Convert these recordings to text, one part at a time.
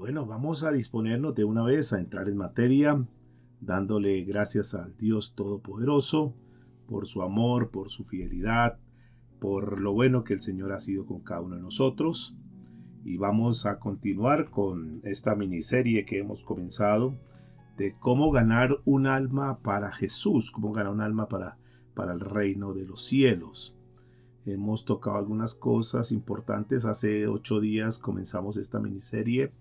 bueno, vamos a disponernos de una vez a entrar en materia, dándole gracias al Dios Todopoderoso por su amor, por su fidelidad, por lo bueno que el Señor ha sido con cada uno de nosotros. Y vamos a continuar con esta miniserie que hemos comenzado de cómo ganar un alma para Jesús, cómo ganar un alma para el reino de los cielos. Hemos tocado algunas cosas importantes. Hace 8 días comenzamos esta miniserie.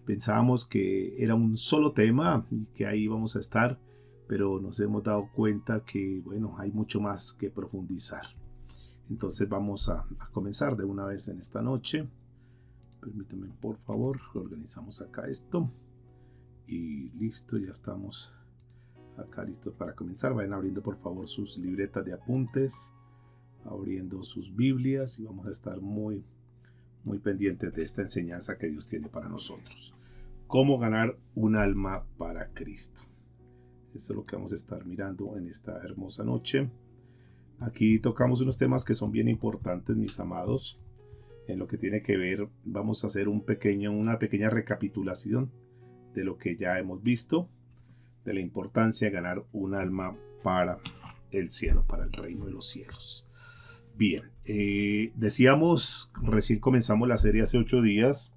Pensábamos que era un solo tema y que ahí íbamos a estar, pero nos hemos dado cuenta que, bueno, hay mucho más que profundizar. Entonces vamos a comenzar de una vez en esta noche. Permítanme, por favor, organizamos acá esto. Y listo, ya estamos acá listos para comenzar. Vayan abriendo, por favor, sus libretas de apuntes, abriendo sus Biblias, y vamos a estar muy pendientes de esta enseñanza que Dios tiene para nosotros. Cómo ganar un alma para Cristo. Eso es lo que vamos a estar mirando en esta hermosa noche. Aquí tocamos unos temas que son bien importantes, mis amados. En lo que tiene que ver, vamos a hacer una pequeña recapitulación de lo que ya hemos visto, de la importancia de ganar un alma para el cielo, para el reino de los cielos. Bien, decíamos, recién comenzamos la serie hace 8 días,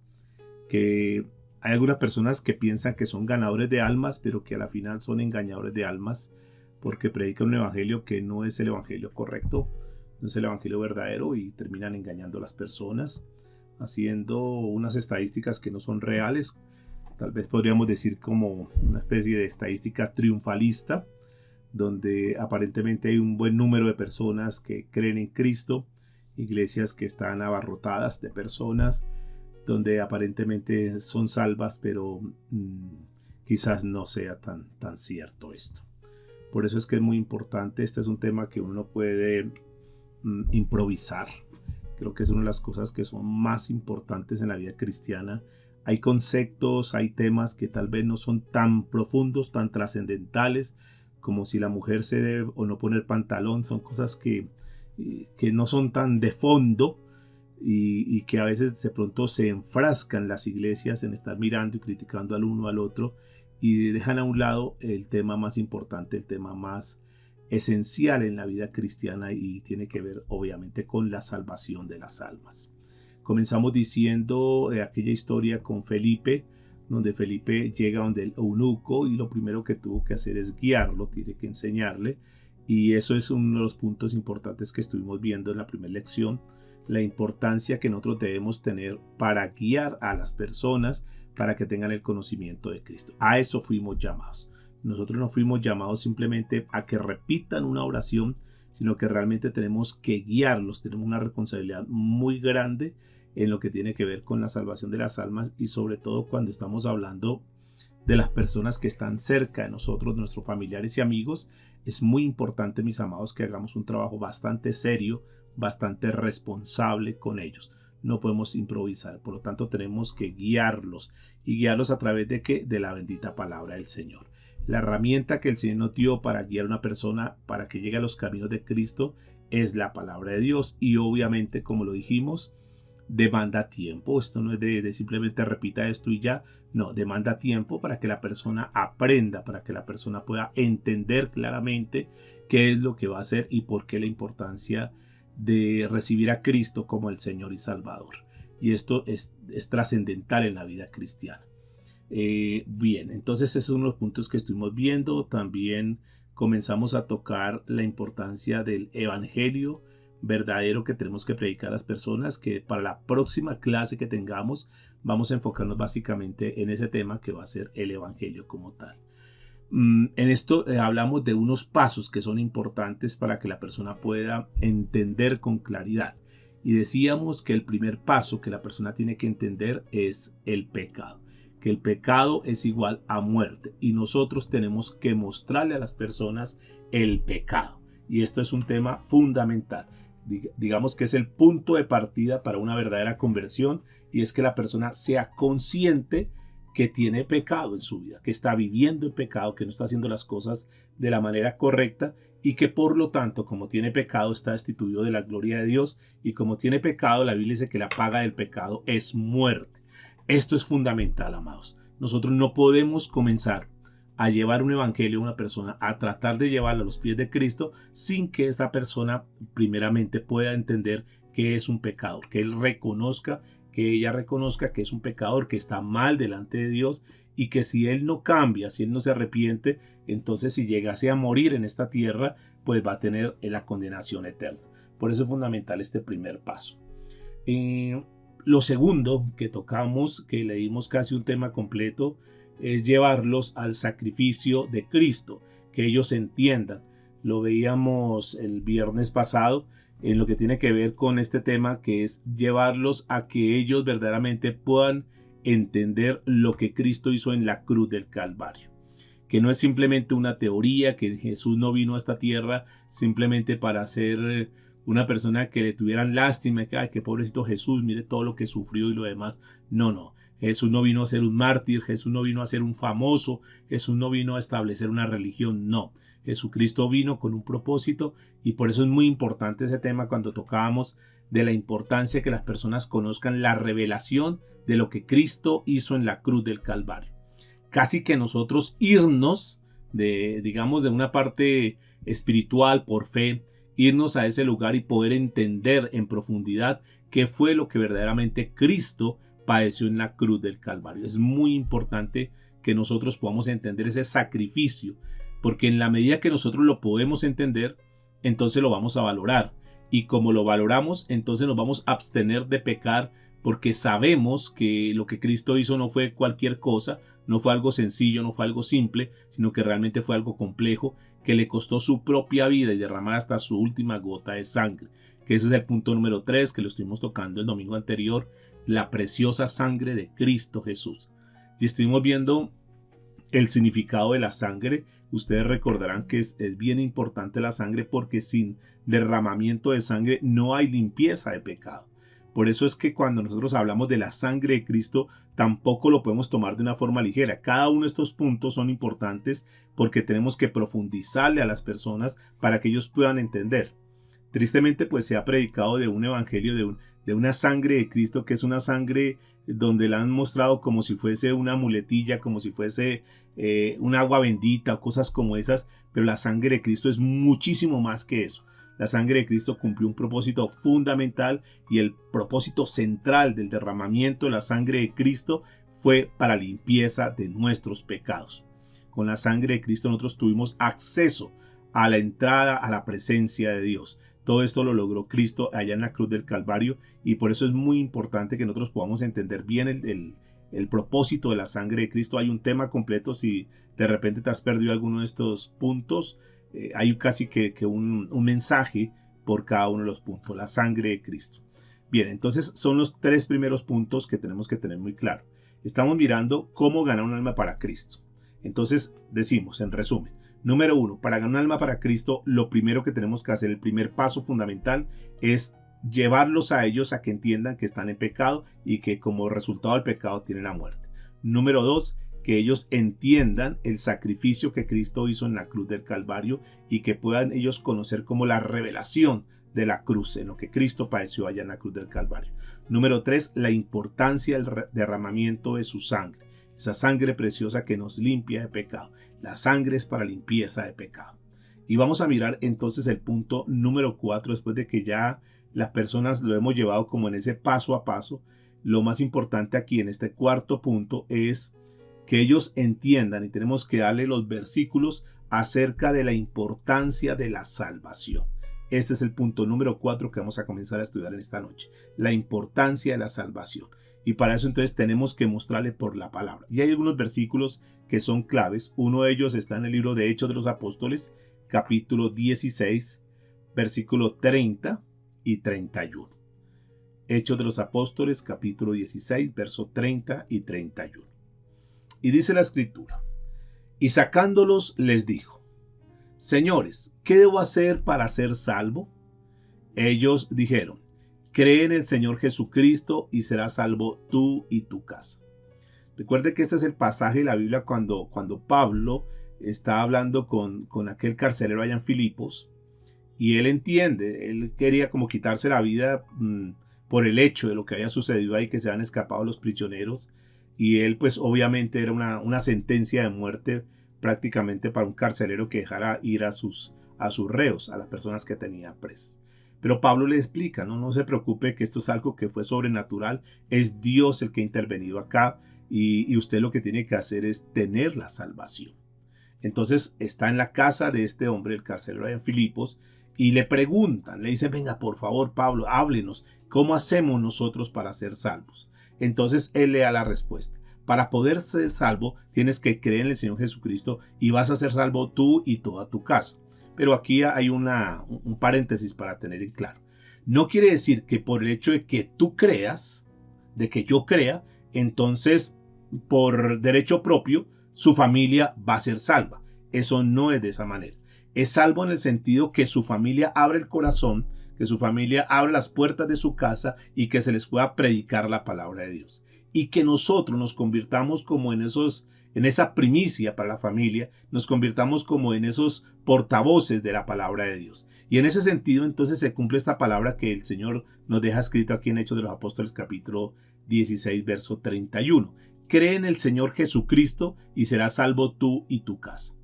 que hay algunas personas que piensan que son ganadores de almas, pero que a la final son engañadores de almas, porque predican un evangelio que no es el evangelio correcto, no es el evangelio verdadero, y terminan engañando a las personas, haciendo unas estadísticas que no son reales. Tal vez podríamos decir como una especie de estadística triunfalista, donde aparentemente hay un buen número de personas que creen en Cristo, iglesias que están abarrotadas de personas, donde aparentemente son salvas, pero quizás no sea tan cierto esto. Por eso es que es muy importante. Este es un tema que uno no puede improvisar. Creo que es una de las cosas que son más importantes en la vida cristiana. Hay conceptos, hay temas que tal vez no son tan profundos, tan trascendentales, como si la mujer se debe o no poner pantalón. Son cosas que no son tan de fondo, y que a veces de pronto se enfrascan las iglesias en estar mirando y criticando al uno al otro, y dejan a un lado el tema más importante, el tema más esencial en la vida cristiana, y tiene que ver obviamente con la salvación de las almas. Comenzamos diciendo aquella historia con Felipe, donde Felipe llega donde el eunuco, y lo primero que tuvo que hacer es guiarlo, tiene que enseñarle, y eso es uno de los puntos importantes que estuvimos viendo en la primera lección, la importancia que nosotros debemos tener para guiar a las personas para que tengan el conocimiento de Cristo. A eso fuimos llamados. Nosotros no fuimos llamados simplemente a que repitan una oración, sino que realmente tenemos que guiarlos. Tenemos una responsabilidad muy grande en lo que tiene que ver con la salvación de las almas, y sobre todo cuando estamos hablando de las personas que están cerca de nosotros, de nuestros familiares y amigos. Es muy importante, mis amados, que hagamos un trabajo bastante serio, bastante responsable con ellos. No podemos improvisar, por lo tanto tenemos que guiarlos, y guiarlos a través de ¿qué? De la bendita palabra del Señor. La herramienta que el Señor nos dio para guiar a una persona para que llegue a los caminos de Cristo es la palabra de Dios, y obviamente, como lo dijimos, demanda tiempo. Esto no es de simplemente repita esto y ya. No, demanda tiempo para que la persona aprenda, para que la persona pueda entender claramente qué es lo que va a hacer y por qué la importancia de recibir a Cristo como el Señor y Salvador. Y esto es trascendental en la vida cristiana. Bien, entonces esos son los puntos que estuvimos viendo. También comenzamos a tocar la importancia del evangelio verdadero que tenemos que predicar a las personas, que para la próxima clase que tengamos vamos a enfocarnos básicamente en ese tema, que va a ser el evangelio como tal. En esto hablamos de unos pasos que son importantes para que la persona pueda entender con claridad, y decíamos que el primer paso que la persona tiene que entender es el pecado, que el pecado es igual a muerte, y nosotros tenemos que mostrarle a las personas el pecado, y esto es un tema fundamental. Digamos que es el punto de partida para una verdadera conversión, y es que la persona sea consciente que tiene pecado en su vida, que está viviendo en pecado, que no está haciendo las cosas de la manera correcta, y que por lo tanto, como tiene pecado, está destituido de la gloria de Dios, y como tiene pecado, la Biblia dice que la paga del pecado es muerte. Esto es fundamental, amados. Nosotros no podemos comenzar a llevar un evangelio a una persona, a tratar de llevarla a los pies de Cristo sin que esta persona primeramente pueda entender que es un pecador, que él reconozca, que ella reconozca que es un pecador, que está mal delante de Dios y que si él no cambia, si él no se arrepiente, entonces si llegase a morir en esta tierra, pues va a tener la condenación eterna. Por eso es fundamental este primer paso. Lo segundo que tocamos, que le dimos casi un tema completo, es llevarlos al sacrificio de Cristo, que ellos entiendan. Lo veíamos el viernes pasado en lo que tiene que ver con este tema, que es llevarlos a que ellos verdaderamente puedan entender lo que Cristo hizo en la cruz del Calvario. Que no es simplemente una teoría, que Jesús no vino a esta tierra simplemente para ser una persona que le tuvieran lástima, que ay, qué pobrecito Jesús, mire todo lo que sufrió y lo demás. No. Jesús no vino a ser un mártir, Jesús no vino a ser un famoso, Jesús no vino a establecer una religión, no. Jesucristo vino con un propósito y por eso es muy importante ese tema cuando tocábamos de la importancia que las personas conozcan la revelación de lo que Cristo hizo en la cruz del Calvario. Casi que nosotros irnos digamos, de una parte espiritual por fe, irnos a ese lugar y poder entender en profundidad qué fue lo que verdaderamente Cristo padeció en la cruz del Calvario. Es muy importante que nosotros podamos entender ese sacrificio, porque en la medida que nosotros lo podemos entender, entonces lo vamos a valorar. Y como lo valoramos, entonces nos vamos a abstener de pecar, porque sabemos que lo que Cristo hizo no fue cualquier cosa, no fue algo sencillo, no fue algo simple, sino que realmente fue algo complejo, que le costó su propia vida y derramar hasta su última gota de sangre. Que ese es el punto número 3, que lo estuvimos tocando el domingo anterior, la preciosa sangre de Cristo Jesús. Y estuvimos viendo el significado de la sangre. Ustedes recordarán que es bien importante la sangre, porque sin derramamiento de sangre no hay limpieza de pecado. Por eso es que cuando nosotros hablamos de la sangre de Cristo, tampoco lo podemos tomar de una forma ligera. Cada uno de estos puntos son importantes porque tenemos que profundizarle a las personas para que ellos puedan entender. Tristemente, pues se ha predicado de un evangelio de una sangre de Cristo, que es una sangre donde la han mostrado como si fuese una muletilla, como si fuese un agua bendita o cosas como esas, pero la sangre de Cristo es muchísimo más que eso. La sangre de Cristo cumplió un propósito fundamental y el propósito central del derramamiento de la sangre de Cristo fue para limpieza de nuestros pecados. Con la sangre de Cristo nosotros tuvimos acceso a la entrada a la presencia de Dios. Todo esto lo logró Cristo allá en la cruz del Calvario y por eso es muy importante que nosotros podamos entender bien el propósito de la sangre de Cristo. Hay un tema completo, si de repente te has perdido alguno de estos puntos, hay casi que un mensaje por cada uno de los puntos, la sangre de Cristo. Bien, entonces son los 3 primeros puntos que tenemos que tener muy claro. Estamos mirando cómo ganar un alma para Cristo. Entonces decimos, en resumen, número 1, para ganar un alma para Cristo, lo primero que tenemos que hacer, el primer paso fundamental, es llevarlos a ellos a que entiendan que están en pecado y que como resultado del pecado tienen la muerte. Número 2, que ellos entiendan el sacrificio que Cristo hizo en la cruz del Calvario y que puedan ellos conocer como la revelación de la cruz, en lo que Cristo padeció allá en la cruz del Calvario. Número 3, la importancia del derramamiento de su sangre, esa sangre preciosa que nos limpia de pecado. La sangre es para limpieza de pecado. Y vamos a mirar entonces el punto número 4, después de que ya las personas lo hemos llevado como en ese paso a paso. Lo más importante aquí en este cuarto punto es que ellos entiendan, y tenemos que darle los versículos acerca de la importancia de la salvación. Este es el punto número 4 que vamos a comenzar a estudiar en esta noche, la importancia de la salvación. Y para eso entonces tenemos que mostrarle por la palabra. Y hay algunos versículos que son claves. Uno de ellos está en el libro de Hechos de los Apóstoles, capítulo 16, versículo 30 y 31. Hechos de los Apóstoles, capítulo 16, verso 30 y 31. Y dice la escritura, y sacándolos les dijo, señores, ¿qué debo hacer para ser salvo? Ellos dijeron, cree en el Señor Jesucristo y serás salvo tú y tu casa. Recuerde que este es el pasaje de la Biblia cuando Pablo está hablando con aquel carcelero allá en Filipos y él entiende, él quería como quitarse la vida por el hecho de lo que había sucedido ahí, que se han escapado los prisioneros, y él pues obviamente era una sentencia de muerte prácticamente para un carcelero que dejara ir a sus reos, a las personas que tenía presas. Pero Pablo le explica, no se preocupe, que esto es algo que fue sobrenatural, es Dios el que ha intervenido acá, y usted lo que tiene que hacer es tener la salvación. Entonces está en la casa de este hombre, el carcelero en Filipos, y le preguntan, le dicen, venga, por favor, Pablo, háblenos, ¿cómo hacemos nosotros para ser salvos? Entonces él le da la respuesta. Para poder ser salvo, tienes que creer en el Señor Jesucristo y vas a ser salvo tú y toda tu casa. Pero aquí hay un paréntesis para tener en claro. No quiere decir que por el hecho de que tú creas, de que yo crea, entonces por derecho propio su familia va a ser salva. Eso no es de esa manera. Es salvo en el sentido que su familia abre el corazón, que su familia abra las puertas de su casa y que se les pueda predicar la palabra de Dios. Y que nosotros nos convirtamos como en esa primicia para la familia, nos convirtamos como en esos portavoces de la palabra de Dios. Y en ese sentido entonces se cumple esta palabra que el Señor nos deja escrito aquí en Hechos de los Apóstoles capítulo 16 verso 31. Cree en el Señor Jesucristo y serás salvo tú y tu casa.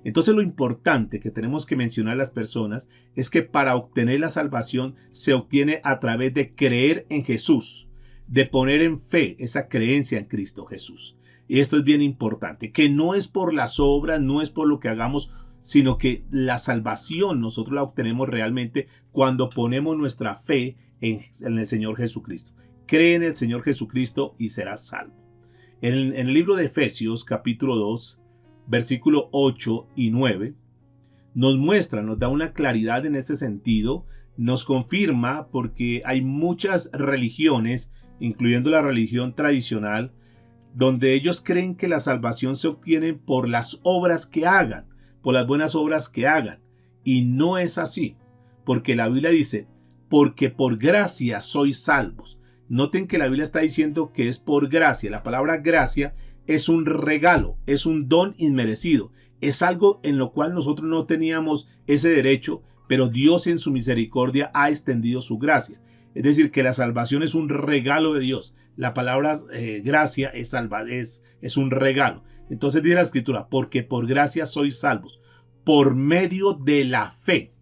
Entonces lo importante que tenemos que mencionar a las personas es que para obtener la salvación se obtiene a través de creer en Jesús, de poner en fe esa creencia en Cristo Jesús. Y esto es bien importante, que no es por las obras, no es por lo que hagamos, sino que la salvación nosotros la obtenemos realmente cuando ponemos nuestra fe en el Señor Jesucristo. Cree en el Señor Jesucristo y serás salvo. En el libro de Efesios capítulo 2, versículo 8 y 9, nos da una claridad en este sentido, nos confirma porque hay muchas religiones, incluyendo la religión tradicional, donde ellos creen que la salvación se obtiene por las obras que hagan, por las buenas obras que hagan. Y no es así, porque la Biblia dice, porque por gracia sois salvos. Noten que la Biblia está diciendo que es por gracia. La palabra gracia es un regalo, es un don inmerecido. Es algo en lo cual nosotros no teníamos ese derecho, pero Dios en su misericordia ha extendido su gracia. Es decir, que la salvación es un regalo de Dios. La palabra gracia es un regalo. Entonces dice la Escritura, porque por gracia sois salvos, por medio de la fe.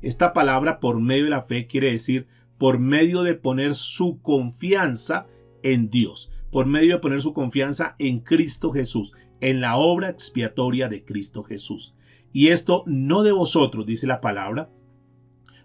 Esta palabra por medio de la fe quiere decir por medio de poner su confianza en Dios, por medio de poner su confianza en Cristo Jesús, en la obra expiatoria de Cristo Jesús. Y esto no de vosotros, dice la palabra,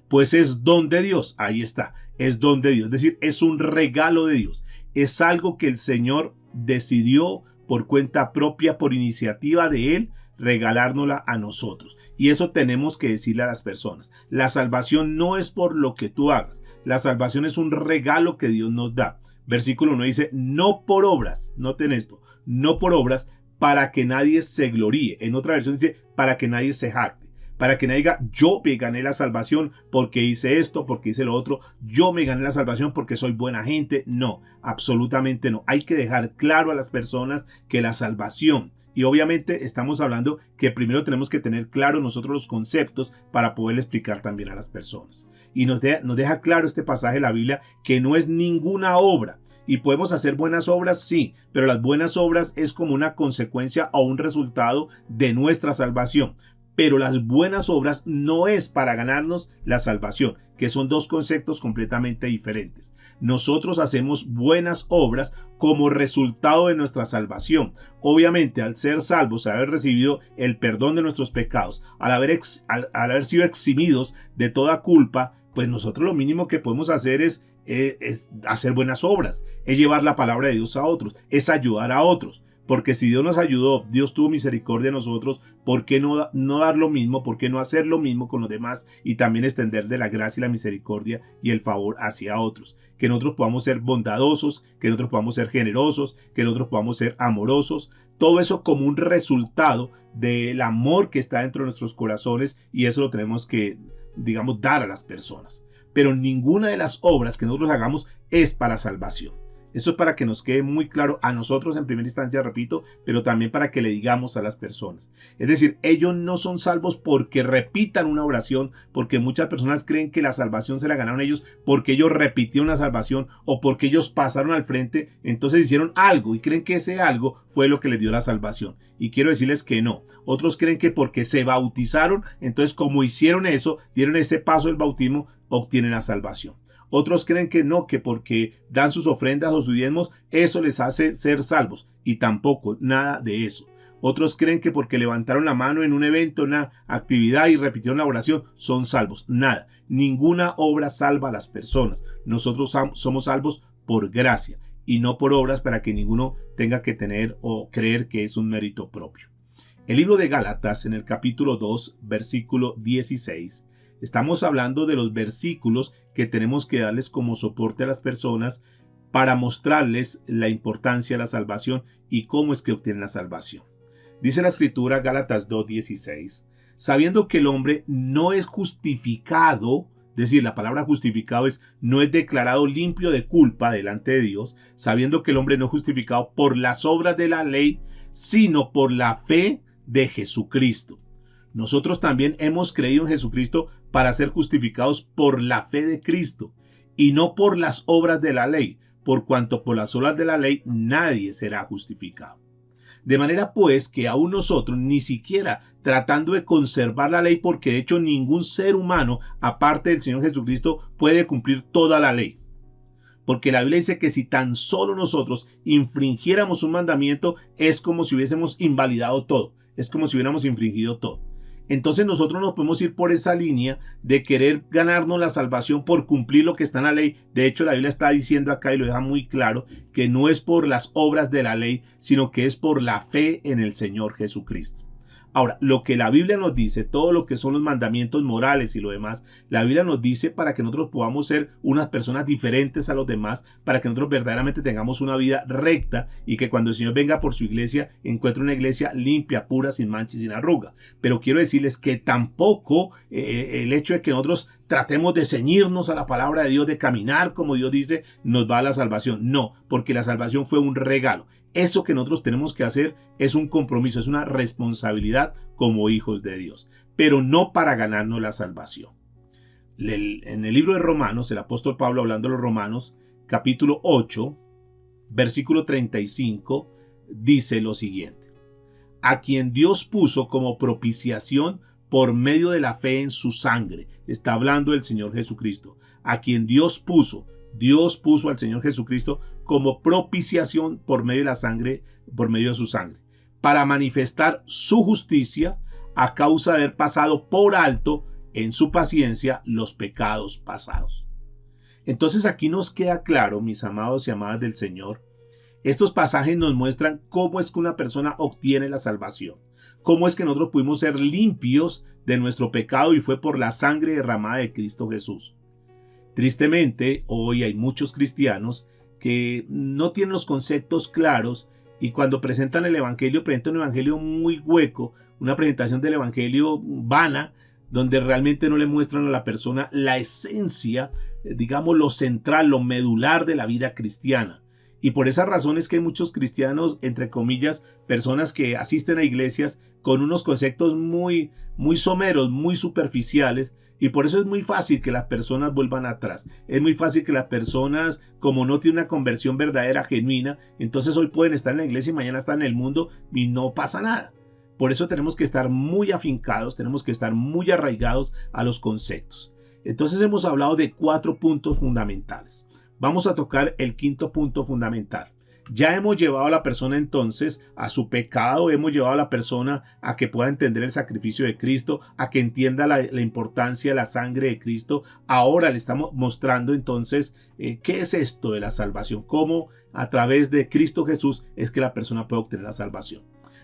pues es don de Dios. Ahí está, es don de Dios, es decir, es un regalo de Dios. Es algo que el Señor decidió por cuenta propia, por iniciativa de Él, regalárnosla a nosotros. Y eso tenemos que decirle a las personas. La salvación no es por lo que tú hagas. La salvación es un regalo que Dios nos da. Versículo 1 dice, no por obras, noten esto, no por obras para que nadie se gloríe. En otra versión dice, para que nadie se jacte. Para que nadie diga, yo me gané la salvación porque hice esto, porque hice lo otro. Yo me gané la salvación porque soy buena gente. No, absolutamente no. Hay que dejar claro a las personas que la salvación, y obviamente estamos hablando que primero tenemos que tener claro nosotros los conceptos para poder explicar también a las personas. Y nos deja claro este pasaje de la Biblia que no es ninguna obra. Y podemos hacer buenas obras, sí, pero las buenas obras es como una consecuencia o un resultado de nuestra salvación. Pero las buenas obras no es para ganarnos la salvación, que son dos conceptos completamente diferentes. Nosotros hacemos buenas obras como resultado de nuestra salvación. Obviamente, al ser salvos, al haber recibido el perdón de nuestros pecados, al haber sido eximidos de toda culpa, pues nosotros lo mínimo que podemos hacer es hacer buenas obras, es llevar la palabra de Dios a otros, es ayudar a otros. Porque si Dios nos ayudó, Dios tuvo misericordia de nosotros, ¿por qué no dar lo mismo? ¿Por qué no hacer lo mismo con los demás? Y también extender de la gracia y la misericordia y el favor hacia otros. Que nosotros podamos ser bondadosos, que nosotros podamos ser generosos, que nosotros podamos ser amorosos. Todo eso como un resultado del amor que está dentro de nuestros corazones, y eso lo tenemos que, dar a las personas. Pero ninguna de las obras que nosotros hagamos es para salvación. Esto es para que nos quede muy claro a nosotros en primera instancia, repito, pero también para que le digamos a las personas. Es decir, ellos no son salvos porque repitan una oración, porque muchas personas creen que la salvación se la ganaron ellos porque ellos repitieron la salvación o porque ellos pasaron al frente, entonces hicieron algo y creen que ese algo fue lo que les dio la salvación. Y quiero decirles que no. Otros creen que porque se bautizaron, entonces como hicieron eso, dieron ese paso del bautismo, obtienen la salvación. Otros creen que no, que porque dan sus ofrendas o sus diezmos, eso les hace ser salvos. Y tampoco, nada de eso. Otros creen que porque levantaron la mano en un evento, una actividad y repitieron la oración, son salvos. Nada. Ninguna obra salva a las personas. Nosotros somos salvos por gracia y no por obras para que ninguno tenga que tener o creer que es un mérito propio. El libro de Gálatas, en el capítulo 2, versículo 16, estamos hablando de los versículos que tenemos que darles como soporte a las personas para mostrarles la importancia de la salvación y cómo es que obtienen la salvación. Dice la escritura, Gálatas 2:16, sabiendo que el hombre no es justificado, es decir, la palabra justificado no es declarado limpio de culpa delante de Dios, sabiendo que el hombre no es justificado por las obras de la ley, sino por la fe de Jesucristo. Nosotros también hemos creído en Jesucristo para ser justificados por la fe de Cristo y no por las obras de la ley, por cuanto por las obras de la ley nadie será justificado. De manera pues que aún nosotros ni siquiera tratando de conservar la ley, porque de hecho ningún ser humano aparte del Señor Jesucristo puede cumplir toda la ley. Porque la Biblia dice que si tan solo nosotros infringiéramos un mandamiento es como si hubiésemos invalidado todo, es como si hubiéramos infringido todo. Entonces nosotros nos podemos ir por esa línea de querer ganarnos la salvación por cumplir lo que está en la ley. De hecho, la Biblia está diciendo acá y lo deja muy claro que no es por las obras de la ley, sino que es por la fe en el Señor Jesucristo. Ahora, lo que la Biblia nos dice, todo lo que son los mandamientos morales y lo demás, la Biblia nos dice para que nosotros podamos ser unas personas diferentes a los demás, para que nosotros verdaderamente tengamos una vida recta y que cuando el Señor venga por su iglesia, encuentre una iglesia limpia, pura, sin mancha y sin arruga. Pero quiero decirles que tampoco el hecho de que nosotros tratemos de ceñirnos a la palabra de Dios, de caminar como Dios dice, nos va a la salvación. No, porque la salvación fue un regalo. Eso que nosotros tenemos que hacer es un compromiso, es una responsabilidad como hijos de Dios, pero no para ganarnos la salvación. En el libro de Romanos, el apóstol Pablo hablando de los Romanos, capítulo 8, versículo 35, dice lo siguiente: a quien Dios puso como propiciación por medio de la fe en su sangre. Está hablando el Señor Jesucristo. A quien Dios puso al Señor Jesucristo como propiciación por medio de la sangre, por medio de su sangre, para manifestar su justicia a causa de haber pasado por alto en su paciencia los pecados pasados. Entonces aquí nos queda claro, mis amados y amadas del Señor, estos pasajes nos muestran cómo es que una persona obtiene la salvación, cómo es que nosotros pudimos ser limpios de nuestro pecado y fue por la sangre derramada de Cristo Jesús. Tristemente, hoy hay muchos cristianos que no tienen los conceptos claros y cuando presentan el evangelio, presentan un evangelio muy hueco, una presentación del evangelio vana, donde realmente no le muestran a la persona la esencia, digamos lo central, lo medular de la vida cristiana. Y por esa razón es que hay muchos cristianos, entre comillas, personas que asisten a iglesias con unos conceptos muy someros, muy superficiales, y por eso es muy fácil que las personas vuelvan atrás. Es muy fácil que las personas, como no tienen una conversión verdadera, genuina, entonces hoy pueden estar en la iglesia y mañana están en el mundo y no pasa nada. Por eso tenemos que estar muy afincados, tenemos que estar muy arraigados a los conceptos. Entonces hemos hablado de 4 puntos fundamentales. Vamos a tocar el 5º punto fundamental. Ya hemos llevado a la persona entonces a su pecado, hemos llevado a la persona a que pueda entender el sacrificio de Cristo, a que entienda la importancia de la sangre de Cristo. Ahora le estamos mostrando entonces qué es esto de la salvación, cómo a través de Cristo Jesús es que la persona puede obtener la salvación.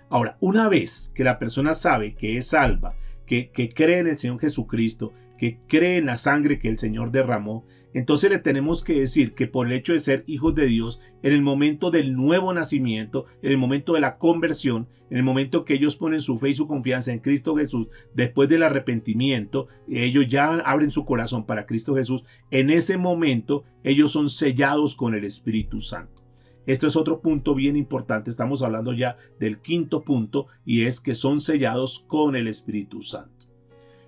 Ahora, una vez que la persona sabe que es salva, que cree en el Señor Jesucristo, que cree en la sangre que el Señor derramó, entonces le tenemos que decir que por el hecho de ser hijos de Dios, en el momento del nuevo nacimiento, en el momento de la conversión, en el momento que ellos ponen su fe y su confianza en Cristo Jesús, después del arrepentimiento, ellos ya abren su corazón para Cristo Jesús, en ese momento ellos son sellados con el Espíritu Santo. Esto es otro punto bien importante. Estamos hablando ya del quinto punto, y es que son sellados con el Espíritu Santo.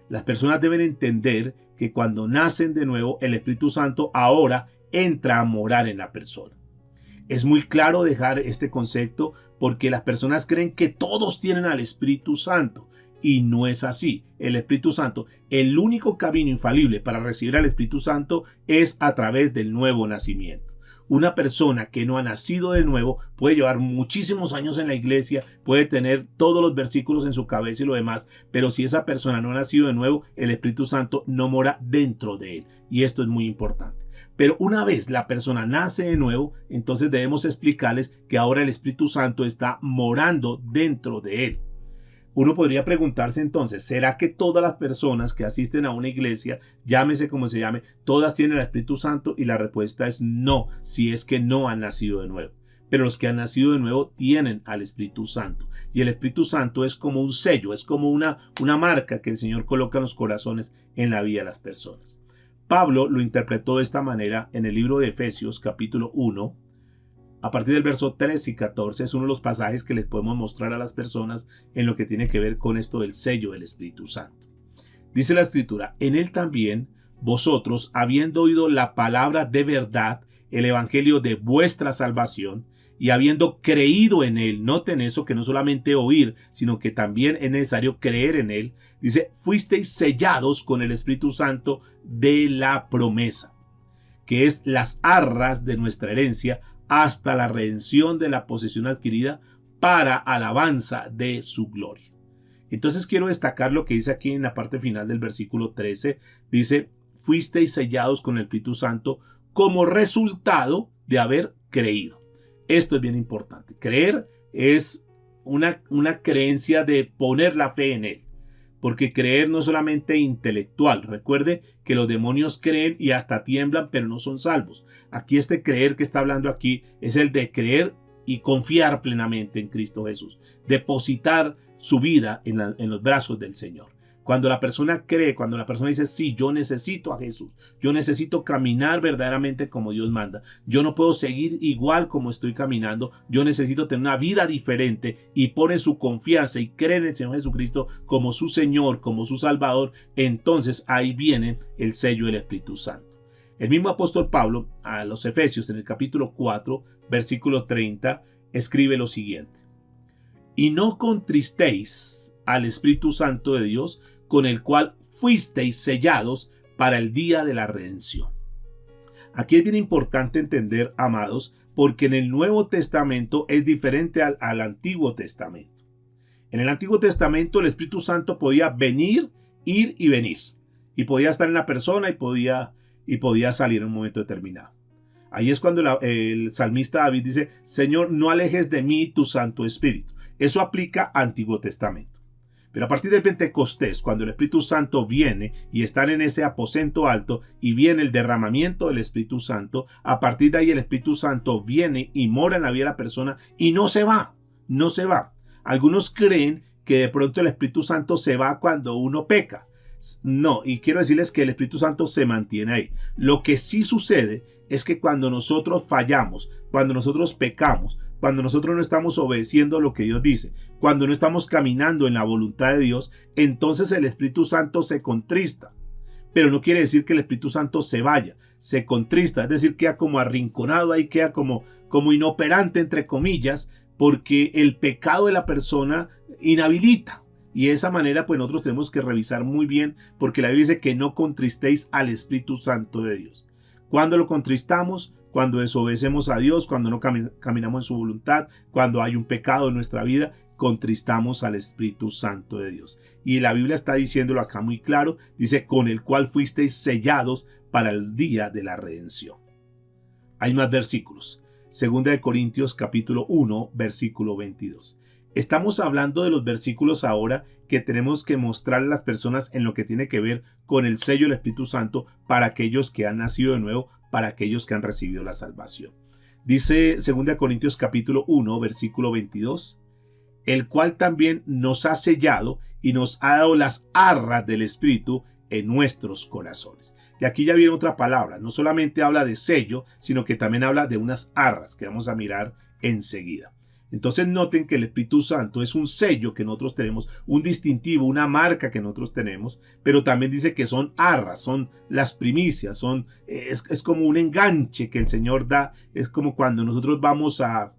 Las personas deben entender que cuando nacen de nuevo, el Espíritu Santo ahora entra a morar en la persona. Es muy claro dejar este concepto porque las personas creen que todos tienen al Espíritu Santo, y no es así. El Espíritu Santo, el único camino infalible para recibir al Espíritu Santo es a través del nuevo nacimiento. Una persona que no ha nacido de nuevo puede llevar muchísimos años en la iglesia, puede tener todos los versículos en su cabeza y lo demás, pero si esa persona no ha nacido de nuevo, el Espíritu Santo no mora dentro de él, y esto es muy importante. Pero una vez la persona nace de nuevo, entonces debemos explicarles que ahora el Espíritu Santo está morando dentro de él. Uno podría preguntarse entonces, ¿será que todas las personas que asisten a una iglesia, llámese como se llame, todas tienen el Espíritu Santo? Y la respuesta es no, si es que no han nacido de nuevo. Pero los que han nacido de nuevo tienen al Espíritu Santo. Y el Espíritu Santo es como un sello, es como una marca que el Señor coloca en los corazones en la vida de las personas. Pablo lo interpretó de esta manera en el libro de Efesios, capítulo 1, a partir del verso 13 y 14, es uno de los pasajes que les podemos mostrar a las personas en lo que tiene que ver con esto del sello del Espíritu Santo. Dice la Escritura, en él también vosotros, habiendo oído la palabra de verdad, el evangelio de vuestra salvación, y habiendo creído en él, noten eso, que no solamente oír, sino que también es necesario creer en él, dice, fuisteis sellados con el Espíritu Santo de la promesa, que es las arras de nuestra herencia, hasta la redención de la posesión adquirida para alabanza de su gloria. Entonces quiero destacar lo que dice aquí en la parte final del versículo 13. Dice, fuisteis sellados con el Espíritu Santo como resultado de haber creído. Esto es bien importante. Creer es una creencia de poner la fe en él. Porque creer no es solamente intelectual. Recuerde que los demonios creen y hasta tiemblan, pero no son salvos. Aquí este creer que está hablando aquí es el de creer y confiar plenamente en Cristo Jesús. Depositar su vida en los brazos del Señor. Cuando la persona cree, cuando la persona dice, sí, yo necesito a Jesús, yo necesito caminar verdaderamente como Dios manda, yo no puedo seguir igual como estoy caminando, yo necesito tener una vida diferente, y pone su confianza y cree en el Señor Jesucristo como su Señor, como su Salvador, entonces ahí viene el sello del Espíritu Santo. El mismo apóstol Pablo a los Efesios en el capítulo 4, versículo 30, escribe lo siguiente: y no contristéis al Espíritu Santo de Dios, con el cual fuisteis sellados para el día de la redención. Aquí es bien importante entender, amados, porque en el Nuevo Testamento es diferente al Antiguo Testamento. En el Antiguo Testamento el Espíritu Santo podía venir, ir y venir, y podía estar en la persona y podía salir en un momento determinado. Ahí es cuando el salmista David dice, Señor, no alejes de mí tu Santo Espíritu. Eso aplica al Antiguo Testamento. Pero a partir del Pentecostés, cuando el Espíritu Santo viene y están en ese aposento alto y viene el derramamiento del Espíritu Santo, a partir de ahí el Espíritu Santo viene y mora en la vida de la persona y no se va. Algunos creen que de pronto el Espíritu Santo se va cuando uno peca. No, y quiero decirles que el Espíritu Santo se mantiene ahí. Lo que sí sucede es que cuando nosotros fallamos, cuando nosotros pecamos, cuando nosotros no estamos obedeciendo lo que Dios dice, cuando no estamos caminando en la voluntad de Dios, entonces el Espíritu Santo se contrista. Pero no quiere decir que el Espíritu Santo se vaya, se contrista, es decir, queda como arrinconado ahí, queda como inoperante, entre comillas, porque el pecado de la persona inhabilita. Y de esa manera, pues nosotros tenemos que revisar muy bien, porque la Biblia dice que no contristéis al Espíritu Santo de Dios. ¿Cuándo lo contristamos? Cuando desobedecemos a Dios, cuando no caminamos en su voluntad, cuando hay un pecado en nuestra vida, contristamos al Espíritu Santo de Dios. Y la Biblia está diciéndolo acá muy claro, dice, con el cual fuisteis sellados para el día de la redención. Hay más versículos. 2 Corintios capítulo 1, versículo 22. Estamos hablando de los versículos ahora que tenemos que mostrarle a las personas en lo que tiene que ver con el sello del Espíritu Santo para aquellos que han nacido de nuevo, para aquellos que han recibido la salvación. Dice 2 Corintios capítulo 1, versículo 22, el cual también nos ha sellado y nos ha dado las arras del Espíritu en nuestros corazones. Y aquí ya viene otra palabra, no solamente habla de sello, sino que también habla de unas arras que vamos a mirar enseguida. Entonces noten que el Espíritu Santo es un sello que nosotros tenemos, un distintivo, una marca que nosotros tenemos, pero también dice que son arras, son las primicias, es como un enganche que el Señor da, es como cuando nosotros vamos a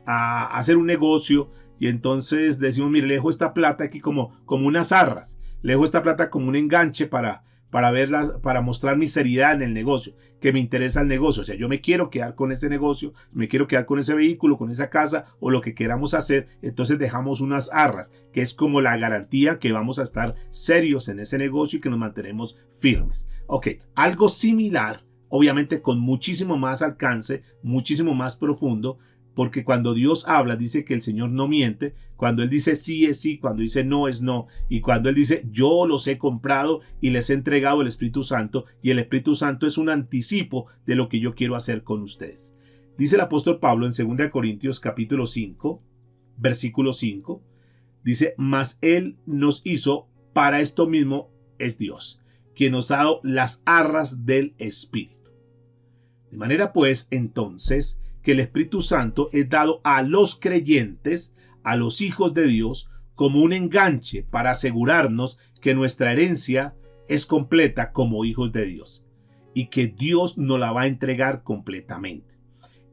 hacer un negocio y entonces decimos, mire, le dejo esta plata aquí como unas arras, le dejo esta plata como un enganche para verlas, para mostrar mi seriedad en el negocio, que me interesa el negocio. O sea, yo me quiero quedar con ese negocio, me quiero quedar con ese vehículo, con esa casa o lo que queramos hacer. Entonces dejamos unas arras, que es como la garantía que vamos a estar serios en ese negocio y que nos mantenemos firmes. Ok, algo similar, obviamente con muchísimo más alcance, muchísimo más profundo, porque cuando Dios habla, dice que el Señor no miente. Cuando Él dice sí es sí, cuando dice no es no. Y cuando Él dice yo los he comprado y les he entregado el Espíritu Santo. Y el Espíritu Santo es un anticipo de lo que yo quiero hacer con ustedes. Dice el apóstol Pablo en 2 Corintios capítulo 5, versículo 5. Dice, mas Él nos hizo para esto mismo es Dios, quien nos ha dado las arras del Espíritu. De manera pues, entonces, que el Espíritu Santo es dado a los creyentes, a los hijos de Dios, como un enganche para asegurarnos que nuestra herencia es completa como hijos de Dios y que Dios nos la va a entregar completamente.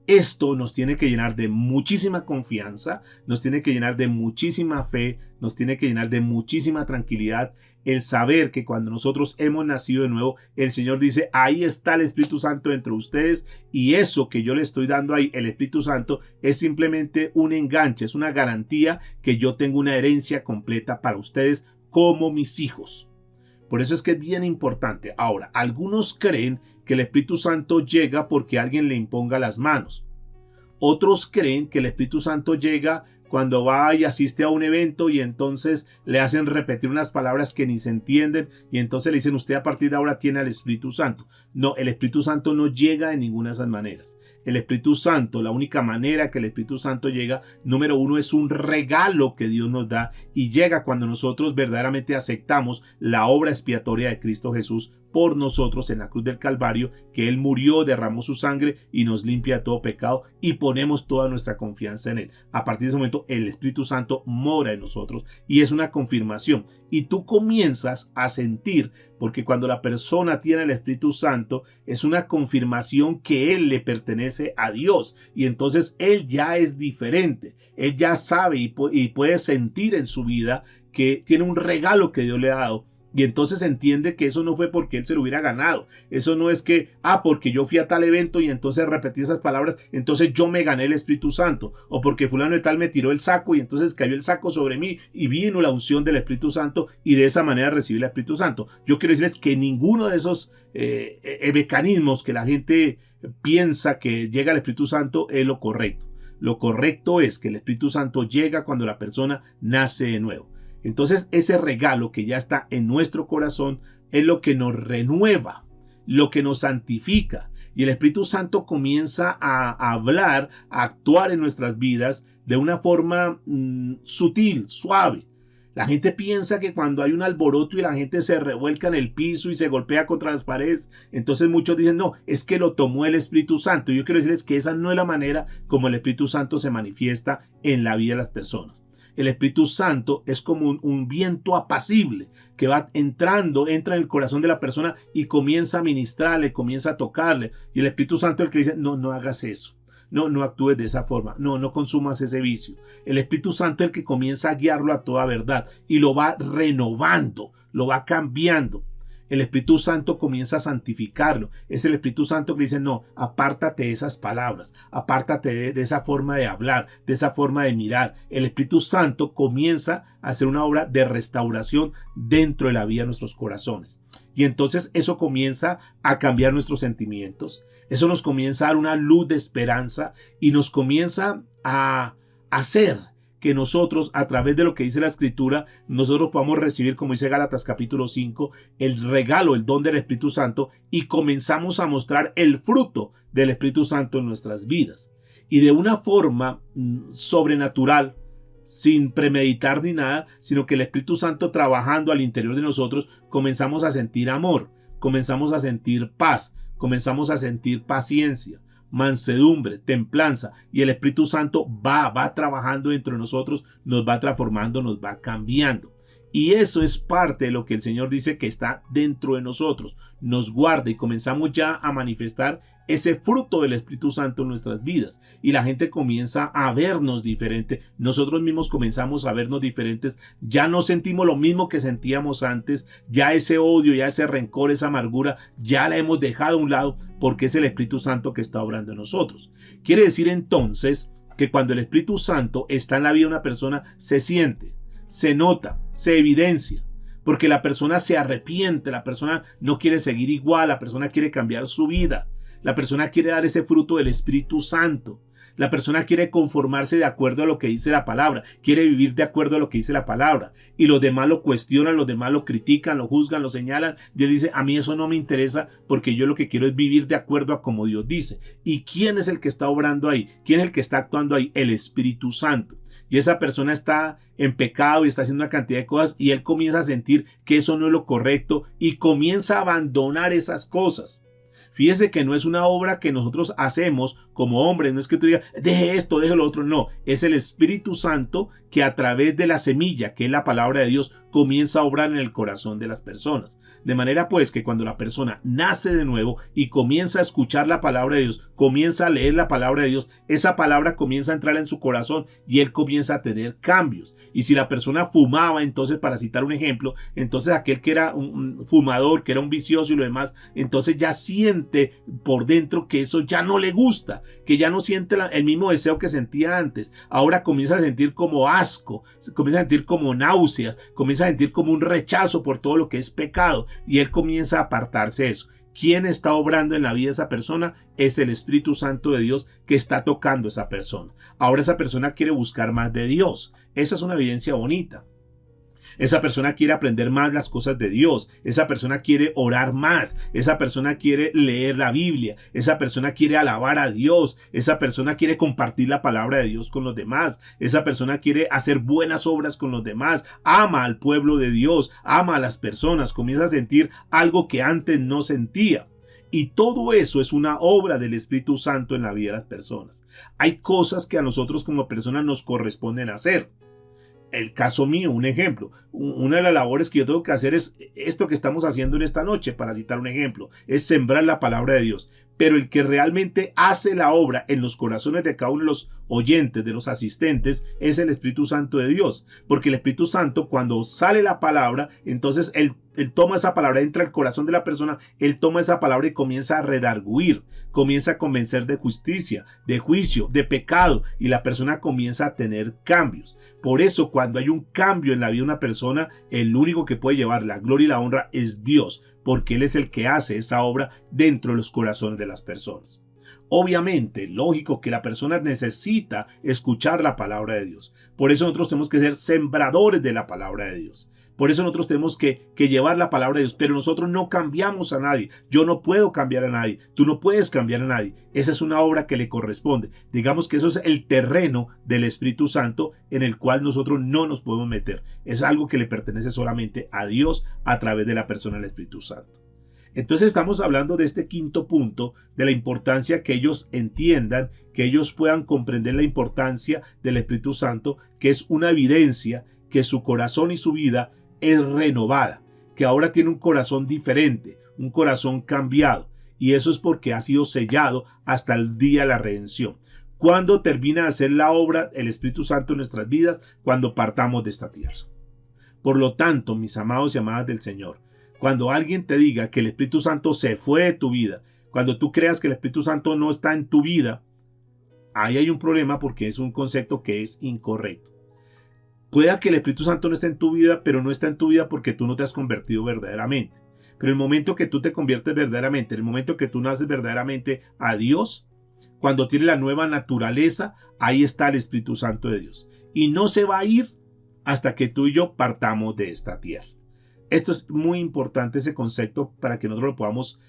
Esto nos tiene que llenar de muchísima confianza, nos tiene que llenar de muchísima fe, nos tiene que llenar de muchísima tranquilidad, el saber que cuando nosotros hemos nacido de nuevo, el Señor dice, ahí está el Espíritu Santo dentro de ustedes y eso que yo le estoy dando ahí, el Espíritu Santo, es simplemente un enganche, es una garantía que yo tengo una herencia completa para ustedes como mis hijos. Por eso es que es bien importante. Ahora, algunos creen que el Espíritu Santo llega porque alguien le imponga las manos. Otros creen que el Espíritu Santo llega cuando va y asiste a un evento y entonces le hacen repetir unas palabras que ni se entienden y entonces le dicen usted a partir de ahora tiene al Espíritu Santo. No, el Espíritu Santo no llega de ninguna de esas maneras. El Espíritu Santo, la única manera que el Espíritu Santo llega, número uno, es un regalo que Dios nos da y llega cuando nosotros verdaderamente aceptamos la obra expiatoria de Cristo Jesús por nosotros en la cruz del Calvario, que Él murió, derramó su sangre y nos limpia de todo pecado y ponemos toda nuestra confianza en Él. A partir de ese momento el Espíritu Santo mora en nosotros y es una confirmación y tú comienzas a sentir, porque cuando la persona tiene el Espíritu Santo es una confirmación que Él le pertenece a Dios y entonces Él ya es diferente, Él ya sabe y puede sentir en su vida que tiene un regalo que Dios le ha dado. Y entonces entiende que eso no fue porque él se lo hubiera ganado. Eso no es que, porque yo fui a tal evento y entonces repetí esas palabras, entonces yo me gané el Espíritu Santo. O porque fulano de tal me tiró el saco y entonces cayó el saco sobre mí y vino la unción del Espíritu Santo y de esa manera recibí el Espíritu Santo. Yo quiero decirles que ninguno de esos mecanismos que la gente piensa que llega al Espíritu Santo es lo correcto. Lo correcto es que el Espíritu Santo llega cuando la persona nace de nuevo. Entonces ese regalo que ya está en nuestro corazón es lo que nos renueva, lo que nos santifica. Y el Espíritu Santo comienza a hablar, a actuar en nuestras vidas de una forma sutil, suave. La gente piensa que cuando hay un alboroto y la gente se revuelca en el piso y se golpea contra las paredes, entonces muchos dicen, no, es que lo tomó el Espíritu Santo. Yo quiero decirles que esa no es la manera como el Espíritu Santo se manifiesta en la vida de las personas. El Espíritu Santo es como un viento apacible que va entra en el corazón de la persona y comienza a ministrarle, comienza a tocarle. Y el Espíritu Santo es el que dice, no hagas eso. No actúes de esa forma. No consumas ese vicio. El Espíritu Santo es el que comienza a guiarlo a toda verdad y lo va renovando, lo va cambiando. El Espíritu Santo comienza a santificarlo. Es el Espíritu Santo que dice, no, apártate de esas palabras, apártate de esa forma de hablar, de esa forma de mirar. El Espíritu Santo comienza a hacer una obra de restauración dentro de la vida de nuestros corazones. Y entonces eso comienza a cambiar nuestros sentimientos. Eso nos comienza a dar una luz de esperanza y nos comienza a hacer que nosotros, a través de lo que dice la Escritura, nosotros podamos recibir, como dice Gálatas capítulo 5, el regalo, el don del Espíritu Santo y comenzamos a mostrar el fruto del Espíritu Santo en nuestras vidas. Y de una forma sobrenatural, sin premeditar ni nada, sino que el Espíritu Santo trabajando al interior de nosotros, comenzamos a sentir amor, comenzamos a sentir paz, comenzamos a sentir paciencia, mansedumbre, templanza, y el Espíritu Santo va trabajando dentro de nosotros, nos va transformando, nos va cambiando. Y eso es parte de lo que el Señor dice que está dentro de nosotros, nos guarda y comenzamos ya a manifestar ese fruto del Espíritu Santo en nuestras vidas, y la gente comienza a vernos diferente, nosotros mismos comenzamos a vernos diferentes, ya no sentimos lo mismo que sentíamos antes, ya ese odio, ya ese rencor, esa amargura, ya la hemos dejado a un lado porque es el Espíritu Santo que está obrando en nosotros. Quiere decir entonces que cuando el Espíritu Santo está en la vida de una persona, se siente, se nota, se evidencia, porque la persona se arrepiente, la persona no quiere seguir igual, la persona quiere cambiar su vida. La persona quiere dar ese fruto del Espíritu Santo. La persona quiere conformarse de acuerdo a lo que dice la palabra. Quiere vivir de acuerdo a lo que dice la palabra. Y los demás lo cuestionan, los demás lo critican, lo juzgan, lo señalan. Dios dice, a mí eso no me interesa porque yo lo que quiero es vivir de acuerdo a como Dios dice. ¿Y quién es el que está obrando ahí? ¿Quién es el que está actuando ahí? El Espíritu Santo. Y esa persona está en pecado y está haciendo una cantidad de cosas y él comienza a sentir que eso no es lo correcto y comienza a abandonar esas cosas. Fíjese que no es una obra que nosotros hacemos como hombres, no es que tú digas, deje esto, deje lo otro, no, es el Espíritu Santo que a través de la semilla, que es la palabra de Dios, comienza a obrar en el corazón de las personas. De manera pues que cuando la persona nace de nuevo y comienza a escuchar la palabra de Dios, comienza a leer la palabra de Dios, esa palabra comienza a entrar en su corazón y él comienza a tener cambios. Y si la persona fumaba, entonces, para citar un ejemplo, entonces aquel que era un fumador, que era un vicioso y lo demás, entonces ya siente por dentro que eso ya no le gusta, que ya no siente el mismo deseo que sentía antes. Ahora comienza a sentir como asco, comienza a sentir como náuseas, comienza a sentir como un rechazo por todo lo que es pecado y él comienza a apartarse de eso. ¿Quién está obrando en la vida de esa persona? Es el Espíritu Santo de Dios que está tocando a esa persona. Ahora esa persona quiere buscar más de Dios. Esa es una evidencia bonita. Esa persona quiere aprender más las cosas de Dios. Esa persona quiere orar más. Esa persona quiere leer la Biblia. Esa persona quiere alabar a Dios. Esa persona quiere compartir la palabra de Dios con los demás. Esa persona quiere hacer buenas obras con los demás. Ama al pueblo de Dios. Ama a las personas. Comienza a sentir algo que antes no sentía. Y todo eso es una obra del Espíritu Santo en la vida de las personas. Hay cosas que a nosotros como personas nos corresponden hacer. El caso mío, un ejemplo, una de las labores que yo tengo que hacer es esto que estamos haciendo en esta noche, para citar un ejemplo, es sembrar la palabra de Dios. Pero el que realmente hace la obra en los corazones de cada uno de los oyentes, de los asistentes, es el Espíritu Santo de Dios. Porque el Espíritu Santo, cuando sale la palabra, entonces él toma esa palabra, entra al corazón de la persona, él toma esa palabra y comienza a redarguir, comienza a convencer de justicia, de juicio, de pecado, y la persona comienza a tener cambios. Por eso, cuando hay un cambio en la vida de una persona, el único que puede llevar la gloria y la honra es Dios, porque Él es el que hace esa obra dentro de los corazones de las personas. Obviamente, lógico que la persona necesita escuchar la palabra de Dios. Por eso nosotros tenemos que ser sembradores de la palabra de Dios. Por eso nosotros tenemos que llevar la palabra de Dios, pero nosotros no cambiamos a nadie. Yo no puedo cambiar a nadie, tú no puedes cambiar a nadie. Esa es una obra que le corresponde. Digamos que eso es el terreno del Espíritu Santo en el cual nosotros no nos podemos meter. Es algo que le pertenece solamente a Dios a través de la persona del Espíritu Santo. Entonces estamos hablando de este quinto punto, de la importancia que ellos entiendan, que ellos puedan comprender la importancia del Espíritu Santo, que es una evidencia que su corazón y su vida es renovada, que ahora tiene un corazón diferente, un corazón cambiado, y eso es porque ha sido sellado hasta el día de la redención. ¿Cuándo termina de hacer la obra el Espíritu Santo en nuestras vidas? Cuando partamos de esta tierra. Por lo tanto, mis amados y amadas del Señor, cuando alguien te diga que el Espíritu Santo se fue de tu vida, cuando tú creas que el Espíritu Santo no está en tu vida, ahí hay un problema porque es un concepto que es incorrecto. Pueda que el Espíritu Santo no esté en tu vida, pero no está en tu vida porque tú no te has convertido verdaderamente. Pero el momento que tú te conviertes verdaderamente, el momento que tú naces verdaderamente a Dios, cuando tienes la nueva naturaleza, ahí está el Espíritu Santo de Dios. Y no se va a ir hasta que tú y yo partamos de esta tierra. Esto es muy importante, ese concepto, para que nosotros lo podamos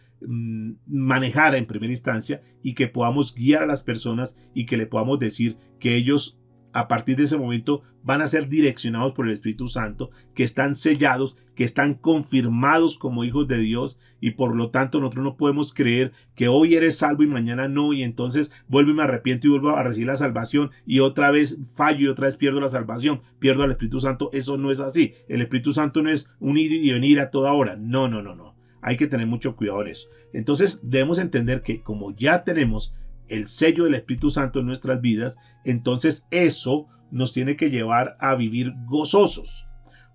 manejar en primera instancia y que podamos guiar a las personas y que le podamos decir que ellos a partir de ese momento van a ser direccionados por el Espíritu Santo, que están sellados, que están confirmados como hijos de Dios, y por lo tanto nosotros no podemos creer que hoy eres salvo y mañana no, y entonces vuelvo y me arrepiento y vuelvo a recibir la salvación y otra vez fallo y otra vez pierdo la salvación, pierdo al Espíritu Santo. Eso no es así. El Espíritu Santo no es un ir y venir a toda hora. No. Hay que tener mucho cuidado en eso. Entonces debemos entender que como ya tenemos el sello del Espíritu Santo en nuestras vidas, entonces eso nos tiene que llevar a vivir gozosos.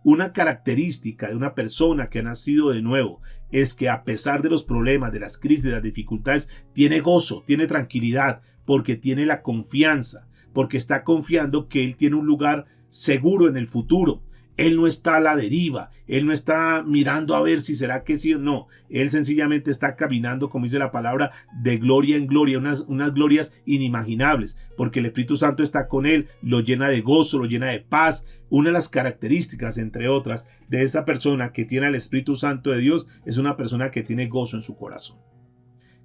Una característica de una persona que ha nacido de nuevo es que a pesar de los problemas, de las crisis, de las dificultades, tiene gozo, tiene tranquilidad, porque tiene la confianza, porque está confiando que él tiene un lugar seguro en el futuro. Él no está a la deriva, él no está mirando a ver si será que sí o no. Él sencillamente está caminando, como dice la palabra, de gloria en gloria, unas glorias inimaginables, porque el Espíritu Santo está con él, lo llena de gozo, lo llena de paz. Una de las características, entre otras, de esta persona que tiene al Espíritu Santo de Dios es una persona que tiene gozo en su corazón.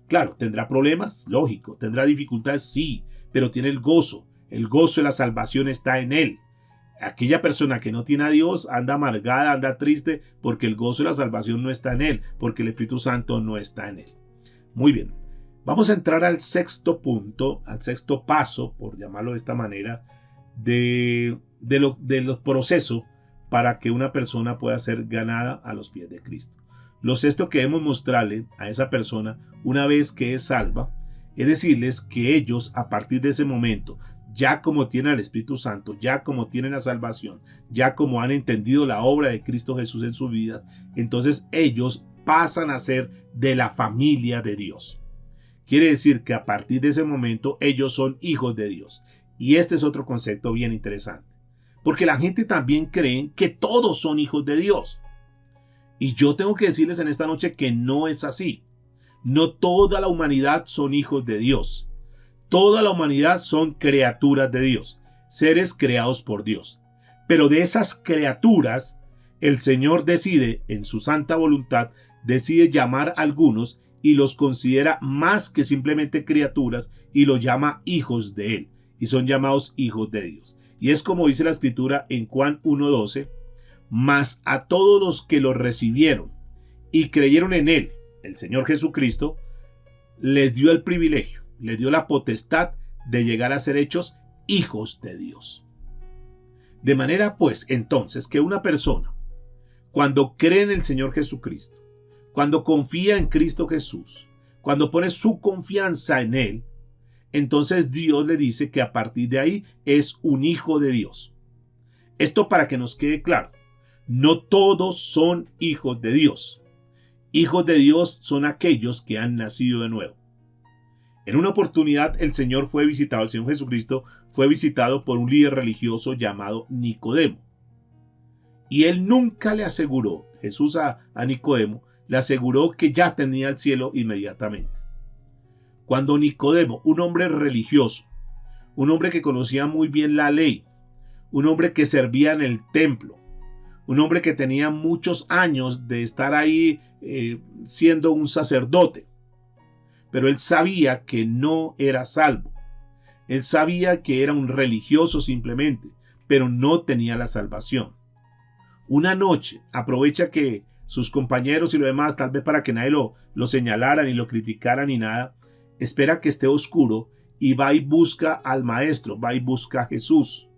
Claro, tendrá problemas, lógico, tendrá dificultades, sí, pero tiene el gozo de la salvación está en él. Aquella persona que no tiene a Dios anda amargada, anda triste, porque el gozo de la salvación no está en él, porque el Espíritu Santo no está en él. Muy bien, vamos a entrar al sexto punto, al sexto paso, por llamarlo de esta manera, de los procesos para que una persona pueda ser ganada a los pies de Cristo. Lo sexto que debemos mostrarle a esa persona una vez que es salva, es decirles que ellos a partir de ese momento, ya como tienen al Espíritu Santo, ya como tienen la salvación, ya como han entendido la obra de Cristo Jesús en sus vidas, entonces ellos pasan a ser de la familia de Dios. Quiere decir que a partir de ese momento ellos son hijos de Dios. Y este es otro concepto bien interesante, porque la gente también cree que todos son hijos de Dios. Y yo tengo que decirles en esta noche que no es así. No toda la humanidad son hijos de Dios. Toda la humanidad son criaturas de Dios, seres creados por Dios. Pero de esas criaturas, el Señor decide, en su santa voluntad, decide llamar a algunos y los considera más que simplemente criaturas y los llama hijos de Él. Y son llamados hijos de Dios. Y es como dice la Escritura en Juan 1:12, mas a todos los que lo recibieron y creyeron en Él, el Señor Jesucristo, les dio el privilegio, les dio la potestad de llegar a ser hechos hijos de Dios. De manera pues entonces que una persona, cuando cree en el Señor Jesucristo, cuando confía en Cristo Jesús, cuando pone su confianza en Él, entonces Dios le dice que a partir de ahí es un hijo de Dios. Esto para que nos quede claro, no todos son hijos de Dios. Hijos de Dios son aquellos que han nacido de nuevo. En una oportunidad el Señor Jesucristo fue visitado por un líder religioso llamado Nicodemo. Y él nunca le aseguró, Jesús a Nicodemo, le aseguró que ya tenía el cielo inmediatamente. Cuando Nicodemo, un hombre religioso, un hombre que conocía muy bien la ley, un hombre que servía en el templo, un hombre que tenía muchos años de estar ahí siendo un sacerdote, pero él sabía que no era salvo. Él sabía que era un religioso simplemente, pero no tenía la salvación. Una noche aprovecha que sus compañeros y lo demás, tal vez para que nadie lo señalaran y lo criticaran ni nada, espera que esté oscuro y va y busca al maestro, va y busca a Jesús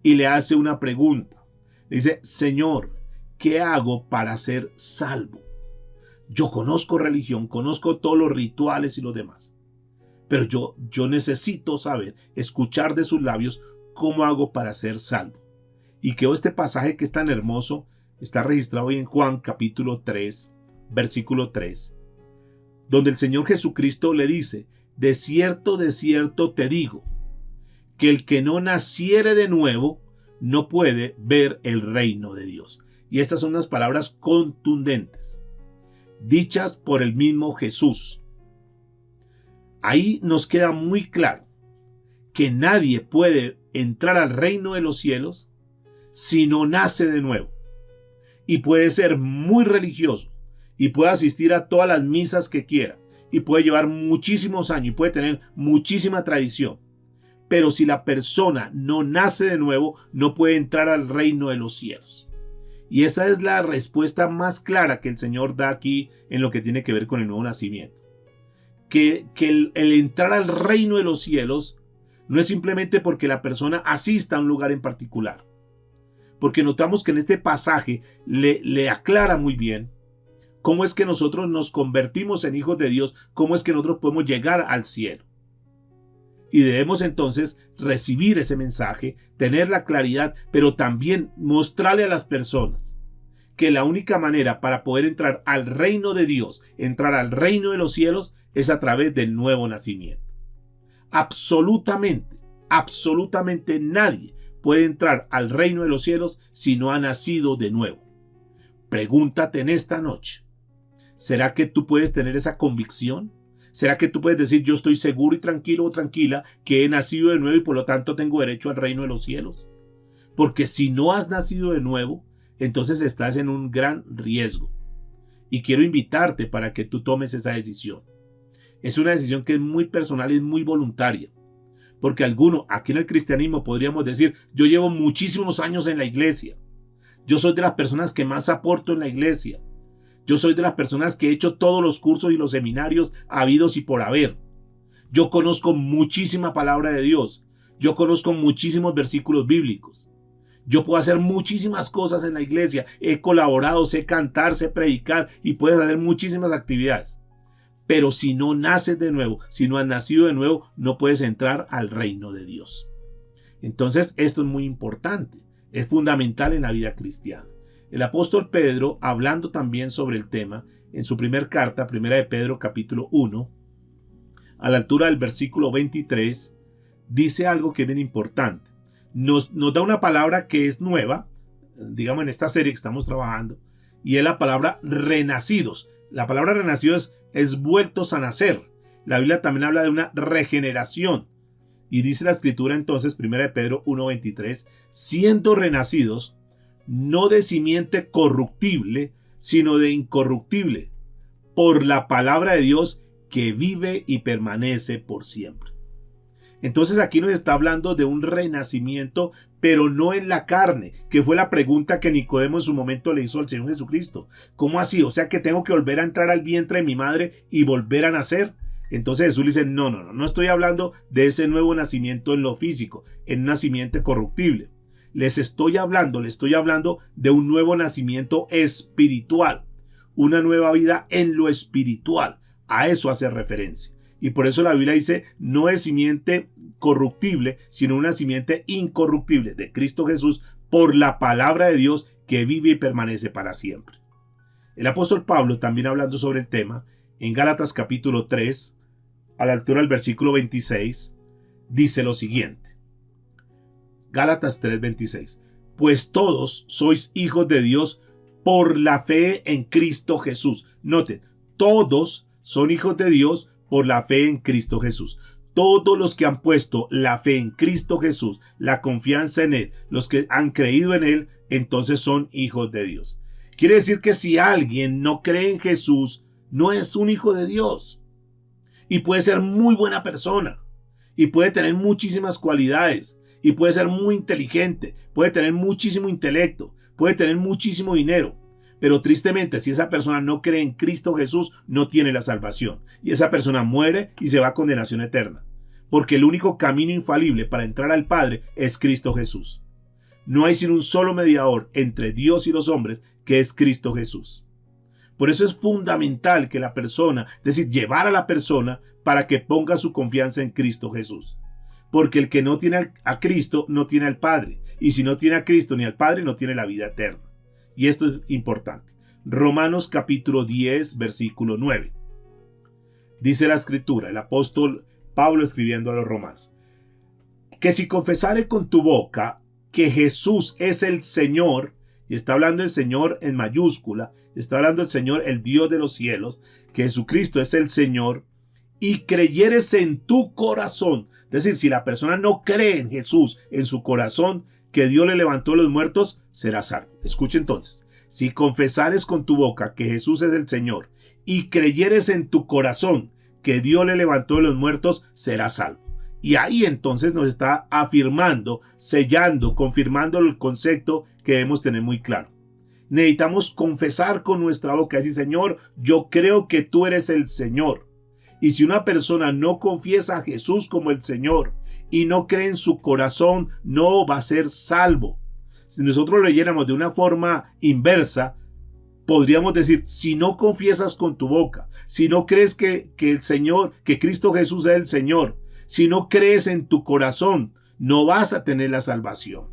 y le hace una pregunta. Le dice, Señor, ¿qué hago para ser salvo? Yo conozco religión, conozco todos los rituales y los demás, pero yo necesito saber, escuchar de sus labios cómo hago para ser salvo. Y que este pasaje que es tan hermoso está registrado hoy en Juan capítulo 3, versículo 3, donde el Señor Jesucristo le dice, de cierto te digo, que el que no naciere de nuevo no puede ver el reino de Dios. Y estas son unas palabras contundentes, dichas por el mismo Jesús. Ahí nos queda muy claro que nadie puede entrar al reino de los cielos si no nace de nuevo. Y puede ser muy religioso y puede asistir a todas las misas que quiera y puede llevar muchísimos años y puede tener muchísima tradición. Pero si la persona no nace de nuevo, no puede entrar al reino de los cielos. Y esa es la respuesta más clara que el Señor da aquí en lo que tiene que ver con el nuevo nacimiento. Que el entrar al reino de los cielos no es simplemente porque la persona asista a un lugar en particular. Porque notamos que en este pasaje le aclara muy bien cómo es que nosotros nos convertimos en hijos de Dios, cómo es que nosotros podemos llegar al cielo. Y debemos entonces recibir ese mensaje, tener la claridad, pero también mostrarle a las personas que la única manera para poder entrar al reino de Dios, entrar al reino de los cielos, es a través del nuevo nacimiento. Absolutamente nadie puede entrar al reino de los cielos si no ha nacido de nuevo. Pregúntate en esta noche, ¿será que tú puedes tener esa convicción? ¿Será que tú puedes decir, yo estoy seguro y tranquilo o tranquila que he nacido de nuevo y por lo tanto tengo derecho al reino de los cielos? Porque si no has nacido de nuevo, entonces estás en un gran riesgo. Y quiero invitarte para que tú tomes esa decisión. Es una decisión que es muy personal y es muy voluntaria. Porque algunos aquí en el cristianismo podríamos decir, yo llevo muchísimos años en la iglesia. Yo soy de las personas que más aporto en la iglesia. Yo soy de las personas que he hecho todos los cursos y los seminarios habidos y por haber. Yo conozco muchísima palabra de Dios. Yo conozco muchísimos versículos bíblicos. Yo puedo hacer muchísimas cosas en la iglesia. He colaborado, sé cantar, sé predicar y puedes hacer muchísimas actividades. Pero si no naces de nuevo, si no has nacido de nuevo, no puedes entrar al reino de Dios. Entonces esto es muy importante. Es fundamental en la vida cristiana. El apóstol Pedro, hablando también sobre el tema, en su primera carta, primera de Pedro, capítulo 1, a la altura del versículo 23, dice algo que es bien importante. Nos da una palabra que es nueva, digamos en esta serie que estamos trabajando, y es la palabra renacidos. La palabra renacidos es vueltos a nacer. La Biblia también habla de una regeneración. Y dice la escritura entonces, primera de Pedro 1:23, siendo renacidos, no de simiente corruptible, sino de incorruptible, por la palabra de Dios que vive y permanece por siempre. Entonces aquí nos está hablando de un renacimiento, pero no en la carne, que fue la pregunta que Nicodemo en su momento le hizo al Señor Jesucristo. ¿Cómo así? O sea que tengo que volver a entrar al vientre de mi madre y volver a nacer. Entonces Jesús le dice, no estoy hablando de ese nuevo nacimiento en lo físico, en un nacimiento corruptible. Les estoy hablando de un nuevo nacimiento espiritual, una nueva vida en lo espiritual. A eso hace referencia. Y por eso la Biblia dice, no es simiente corruptible, sino una simiente incorruptible de Cristo Jesús por la palabra de Dios que vive y permanece para siempre. El apóstol Pablo, también hablando sobre el tema, en Gálatas capítulo 3, a la altura del versículo 26, dice lo siguiente. Gálatas 3:26. Pues todos sois hijos de Dios por la fe en Cristo Jesús. Noten, todos son hijos de Dios por la fe en Cristo Jesús. Todos los que han puesto la fe en Cristo Jesús, la confianza en Él, los que han creído en Él, entonces son hijos de Dios. Quiere decir que si alguien no cree en Jesús, no es un hijo de Dios. Y puede ser muy buena persona. Y puede tener muchísimas cualidades. Y puede ser muy inteligente, puede tener muchísimo intelecto, puede tener muchísimo dinero. Pero tristemente, si esa persona no cree en Cristo Jesús, no tiene la salvación. Y esa persona muere y se va a condenación eterna. Porque el único camino infalible para entrar al Padre es Cristo Jesús. No hay sino un solo mediador entre Dios y los hombres, que es Cristo Jesús. Por eso es fundamental que la persona, es decir, llevar a la persona para que ponga su confianza en Cristo Jesús. Porque el que no tiene a Cristo no tiene al Padre. Y si no tiene a Cristo ni al Padre, no tiene la vida eterna. Y esto es importante. Romanos capítulo 10, versículo 9. Dice la escritura, el apóstol Pablo escribiendo a los romanos, que si confesare con tu boca que Jesús es el Señor, y está hablando del Señor en mayúscula, está hablando del Señor, el Dios de los cielos, que Jesucristo es el Señor, y creyeres en tu corazón, es decir, si la persona no cree en Jesús en su corazón, que Dios le levantó de los muertos, será salvo. Escuche entonces, si confesares con tu boca que Jesús es el Señor y creyeres en tu corazón que Dios le levantó de los muertos, será salvo. Y ahí entonces nos está afirmando, sellando, confirmando el concepto que debemos tener muy claro. Necesitamos confesar con nuestra boca, decir, Señor, yo creo que tú eres el Señor. Y si una persona no confiesa a Jesús como el Señor y no cree en su corazón, no va a ser salvo. Si nosotros lo leyéramos de una forma inversa, podríamos decir, si no confiesas con tu boca, si no crees que el Señor, que Cristo Jesús es el Señor, si no crees en tu corazón, no vas a tener la salvación.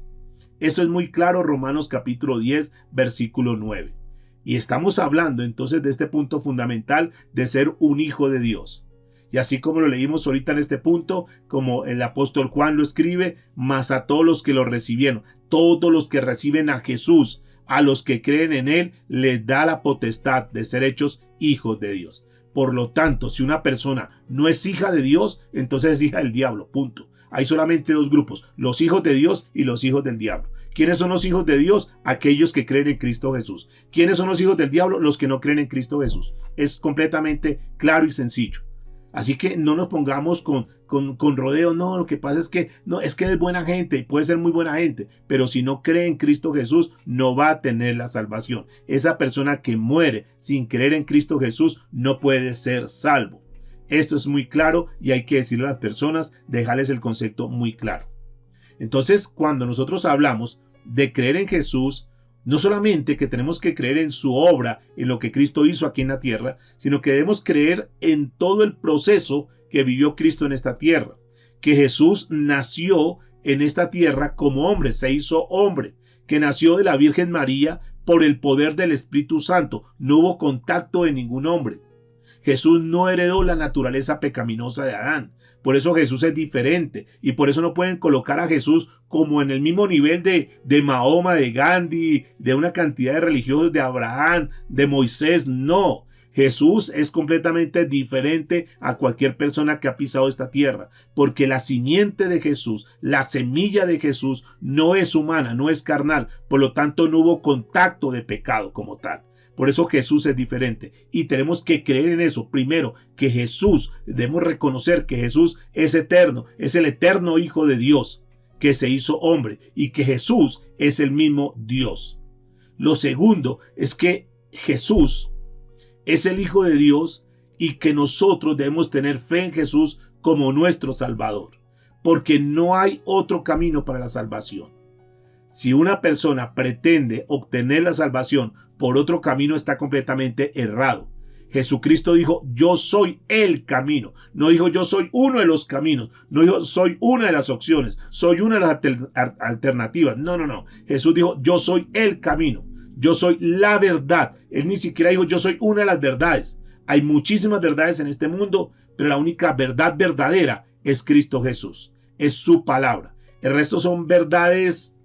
Esto es muy claro, Romanos capítulo 10, versículo 9. Y estamos hablando entonces de este punto fundamental de ser un hijo de Dios. Y así como lo leímos ahorita en este punto, como el apóstol Juan lo escribe, mas a todos los que lo recibieron, todos los que reciben a Jesús, a los que creen en Él, les da la potestad de ser hechos hijos de Dios. Por lo tanto, si una persona no es hija de Dios, entonces es hija del diablo, punto. Hay solamente dos grupos, los hijos de Dios y los hijos del diablo. ¿Quiénes son los hijos de Dios? Aquellos que creen en Cristo Jesús. ¿Quiénes son los hijos del diablo? Los que no creen en Cristo Jesús. Es completamente claro y sencillo. Así que no nos pongamos con rodeo. No, lo que pasa es que no, es que es buena gente y puede ser muy buena gente, pero si no cree en Cristo Jesús no va a tener la salvación. Esa persona que muere sin creer en Cristo Jesús no puede ser salvo. Esto es muy claro y hay que decirle a las personas, dejarles el concepto muy claro. Entonces, cuando nosotros hablamos de creer en Jesús, no solamente que tenemos que creer en su obra, en lo que Cristo hizo aquí en la tierra, sino que debemos creer en todo el proceso que vivió Cristo en esta tierra. Que Jesús nació en esta tierra como hombre, se hizo hombre, que nació de la Virgen María por el poder del Espíritu Santo. No hubo contacto de ningún hombre. Jesús no heredó la naturaleza pecaminosa de Adán. Por eso Jesús es diferente y por eso no pueden colocar a Jesús como en el mismo nivel de Mahoma, de Gandhi, de una cantidad de religiosos, de Abraham, de Moisés. No, Jesús es completamente diferente a cualquier persona que ha pisado esta tierra, porque la simiente de Jesús, la semilla de Jesús no es humana, no es carnal, por lo tanto no hubo contacto de pecado como tal. Por eso Jesús es diferente y tenemos que creer en eso. Primero, que Jesús, debemos reconocer que Jesús es eterno, es el eterno Hijo de Dios que se hizo hombre y que Jesús es el mismo Dios. Lo segundo es que Jesús es el Hijo de Dios y que nosotros debemos tener fe en Jesús como nuestro Salvador, porque no hay otro camino para la salvación. Si una persona pretende obtener la salvación por otro camino, está completamente errado. Jesucristo dijo, yo soy el camino. No dijo, yo soy uno de los caminos. No dijo, soy una de las opciones. Soy una de las alternativas. No. Jesús dijo, yo soy el camino. Yo soy la verdad. Él ni siquiera dijo, yo soy una de las verdades. Hay muchísimas verdades en este mundo, pero la única verdad verdadera es Cristo Jesús. Es su palabra. El resto son verdades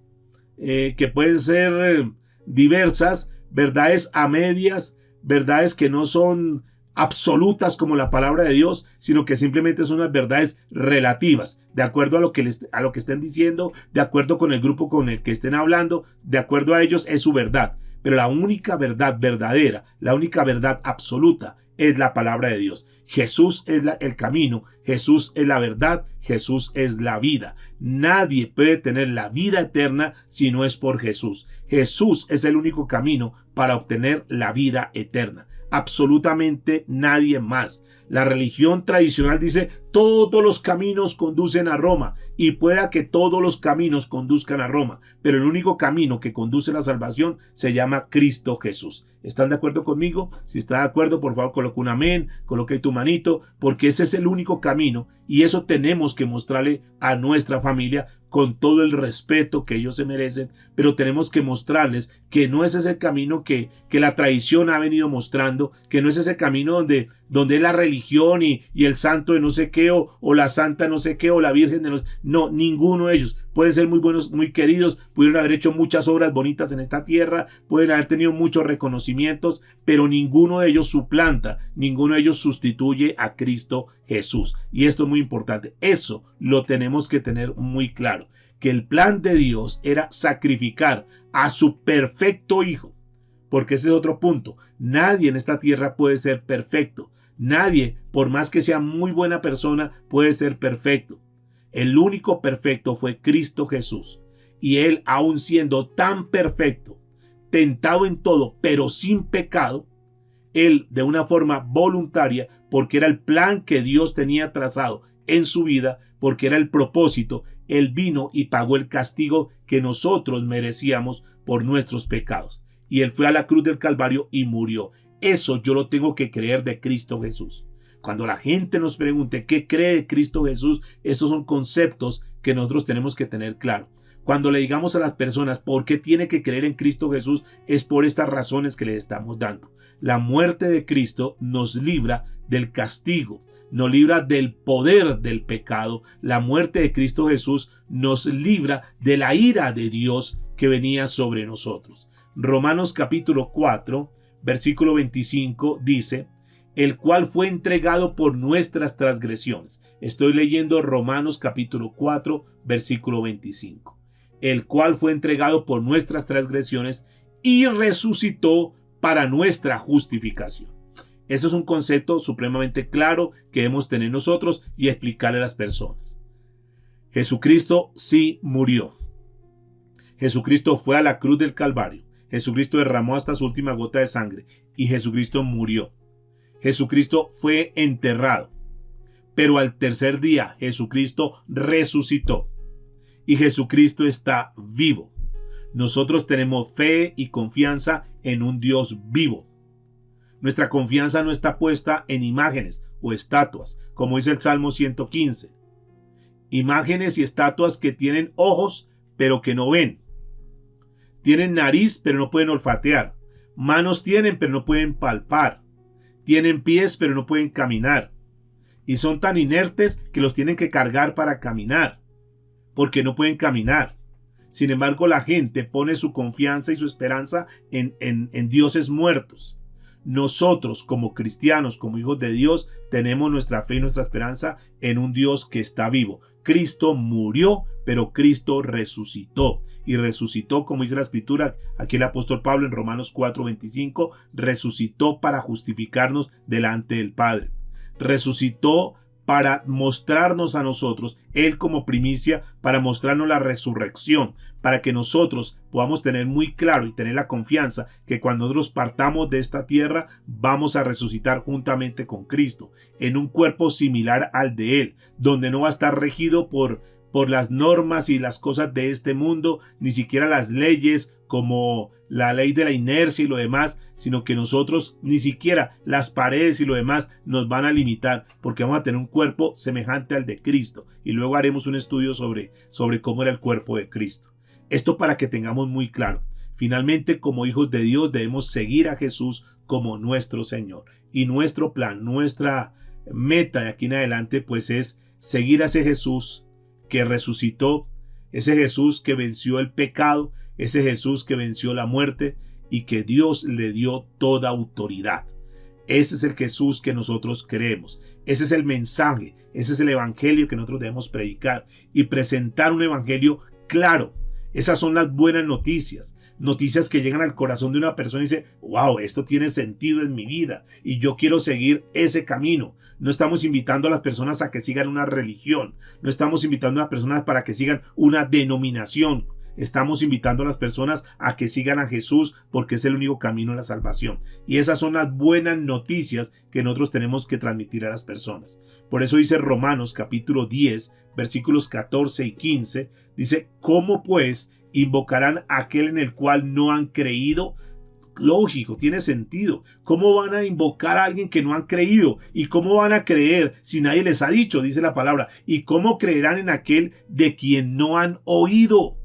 que pueden ser diversas, verdades a medias, verdades que no son absolutas como la palabra de Dios, sino que simplemente son unas verdades relativas, de acuerdo a lo que estén diciendo, de acuerdo con el grupo con el que estén hablando, de acuerdo a ellos es su verdad. Pero la única verdad verdadera, la única verdad absoluta es la palabra de Dios. Jesús es el camino, Jesús es la verdad, Jesús es la vida. Nadie puede tener la vida eterna si no es por Jesús. Jesús es el único camino para obtener la vida eterna. Absolutamente nadie más. La religión tradicional dice todos los caminos conducen a Roma y pueda que todos los caminos conduzcan a Roma, pero el único camino que conduce a la salvación se llama Cristo Jesús. ¿Están de acuerdo conmigo? Si está de acuerdo, por favor coloque un amén, coloque ahí tu manito, porque ese es el único camino y eso tenemos que mostrarle a nuestra familia con todo el respeto que ellos se merecen, pero tenemos que mostrarles que no es ese camino que la tradición ha venido mostrando, que no es ese camino donde es la religión y el santo de no sé qué o la santa no sé qué o la virgen de no, ninguno de ellos. Pueden ser muy buenos, muy queridos, pudieron haber hecho muchas obras bonitas en esta tierra, pueden haber tenido muchos reconocimientos, pero ninguno de ellos suplanta, ninguno de ellos sustituye a Cristo Jesús. Y esto es muy importante, eso lo tenemos que tener muy claro, que el plan de Dios era sacrificar a su perfecto Hijo, porque ese es otro punto. Nadie en esta tierra puede ser perfecto. Nadie, por más que sea muy buena persona, puede ser perfecto. El único perfecto fue Cristo Jesús. Y Él, aun siendo tan perfecto, tentado en todo, pero sin pecado, Él de una forma voluntaria, porque era el plan que Dios tenía trazado en su vida, porque era el propósito, Él vino y pagó el castigo que nosotros merecíamos por nuestros pecados. Y Él fue a la cruz del Calvario y murió. Eso yo lo tengo que creer de Cristo Jesús. Cuando la gente nos pregunte qué cree de Cristo Jesús, esos son conceptos que nosotros tenemos que tener claro. Cuando le digamos a las personas por qué tiene que creer en Cristo Jesús, es por estas razones que le estamos dando. La muerte de Cristo nos libra del castigo, nos libra del poder del pecado. La muerte de Cristo Jesús nos libra de la ira de Dios que venía sobre nosotros. Romanos capítulo 4, versículo 25 dice: el cual fue entregado por nuestras transgresiones. Estoy leyendo Romanos capítulo 4, versículo 25. El cual fue entregado por nuestras transgresiones y resucitó para nuestra justificación. Eso es un concepto supremamente claro que debemos tener nosotros y explicarle a las personas. Jesucristo sí murió. Jesucristo fue a la cruz del Calvario. Jesucristo derramó hasta su última gota de sangre y Jesucristo murió. Jesucristo fue enterrado, pero al tercer día Jesucristo resucitó y Jesucristo está vivo. Nosotros tenemos fe y confianza en un Dios vivo. Nuestra confianza no está puesta en imágenes o estatuas, como dice el Salmo 115. Imágenes y estatuas que tienen ojos, pero que no ven. Tienen nariz, pero no pueden olfatear. Manos tienen, pero no pueden palpar. Tienen pies, pero no pueden caminar. Y son tan inertes que los tienen que cargar para caminar, porque no pueden caminar. Sin embargo, la gente pone su confianza y su esperanza en dioses muertos. Nosotros, como cristianos, como hijos de Dios, tenemos nuestra fe y nuestra esperanza en un Dios que está vivo. Cristo murió, pero Cristo resucitó. Y resucitó, como dice la Escritura, aquí el apóstol Pablo en Romanos 4:25, resucitó para justificarnos delante del Padre. Resucitó para mostrarnos a nosotros, Él como primicia, para mostrarnos la resurrección, para que nosotros podamos tener muy claro y tener la confianza que cuando nosotros partamos de esta tierra, vamos a resucitar juntamente con Cristo, en un cuerpo similar al de Él, donde no va a estar regido por las normas y las cosas de este mundo, ni siquiera las leyes como la ley de la inercia y lo demás, sino que nosotros ni siquiera las paredes y lo demás nos van a limitar, porque vamos a tener un cuerpo semejante al de Cristo, y luego haremos un estudio sobre cómo era el cuerpo de Cristo. Esto para que tengamos muy claro. Finalmente, como hijos de Dios, debemos seguir a Jesús como nuestro Señor, y nuestro plan, nuestra meta de aquí en adelante, pues es seguir a ese Jesús que resucitó, ese Jesús que venció el pecado, ese Jesús que venció la muerte y que Dios le dio toda autoridad. Ese es el Jesús que nosotros creemos. Ese es el mensaje, ese es el evangelio que nosotros debemos predicar y presentar un evangelio claro. Esas son las buenas noticias, noticias que llegan al corazón de una persona y dice: wow, esto tiene sentido en mi vida y yo quiero seguir ese camino. No estamos invitando a las personas a que sigan una religión, no estamos invitando a las personas para que sigan una denominación. Estamos invitando a las personas a que sigan a Jesús porque es el único camino a la salvación. Y esas son las buenas noticias que nosotros tenemos que transmitir a las personas. Por eso dice Romanos capítulo 10, versículos 14 y 15, dice: ¿cómo pues invocarán a aquel en el cual no han creído? Lógico, tiene sentido. ¿Cómo van a invocar a alguien que no han creído? ¿Y cómo van a creer si nadie les ha dicho? Dice la palabra. ¿Y cómo creerán en aquel de quien no han oído?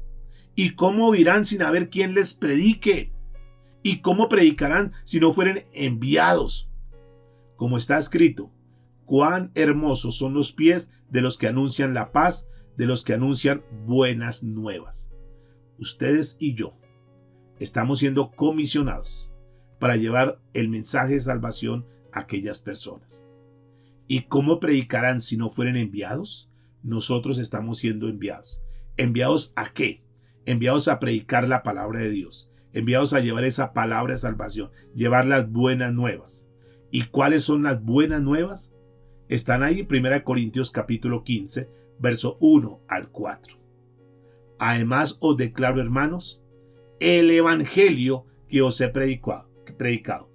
¿Y cómo oirán sin haber quien les predique? ¿Y cómo predicarán si no fueren enviados? Como está escrito: cuán hermosos son los pies de los que anuncian la paz, de los que anuncian buenas nuevas. Ustedes y yo estamos siendo comisionados para llevar el mensaje de salvación a aquellas personas. ¿Y cómo predicarán si no fueren enviados? Nosotros estamos siendo enviados. ¿Enviados a qué? Enviados a predicar la palabra de Dios, enviados a llevar esa palabra de salvación, llevar las buenas nuevas. ¿Y cuáles son las buenas nuevas? Están ahí en 1 Corintios capítulo 15, verso 1 al 4. Además os declaro, hermanos, el evangelio que os he predicado,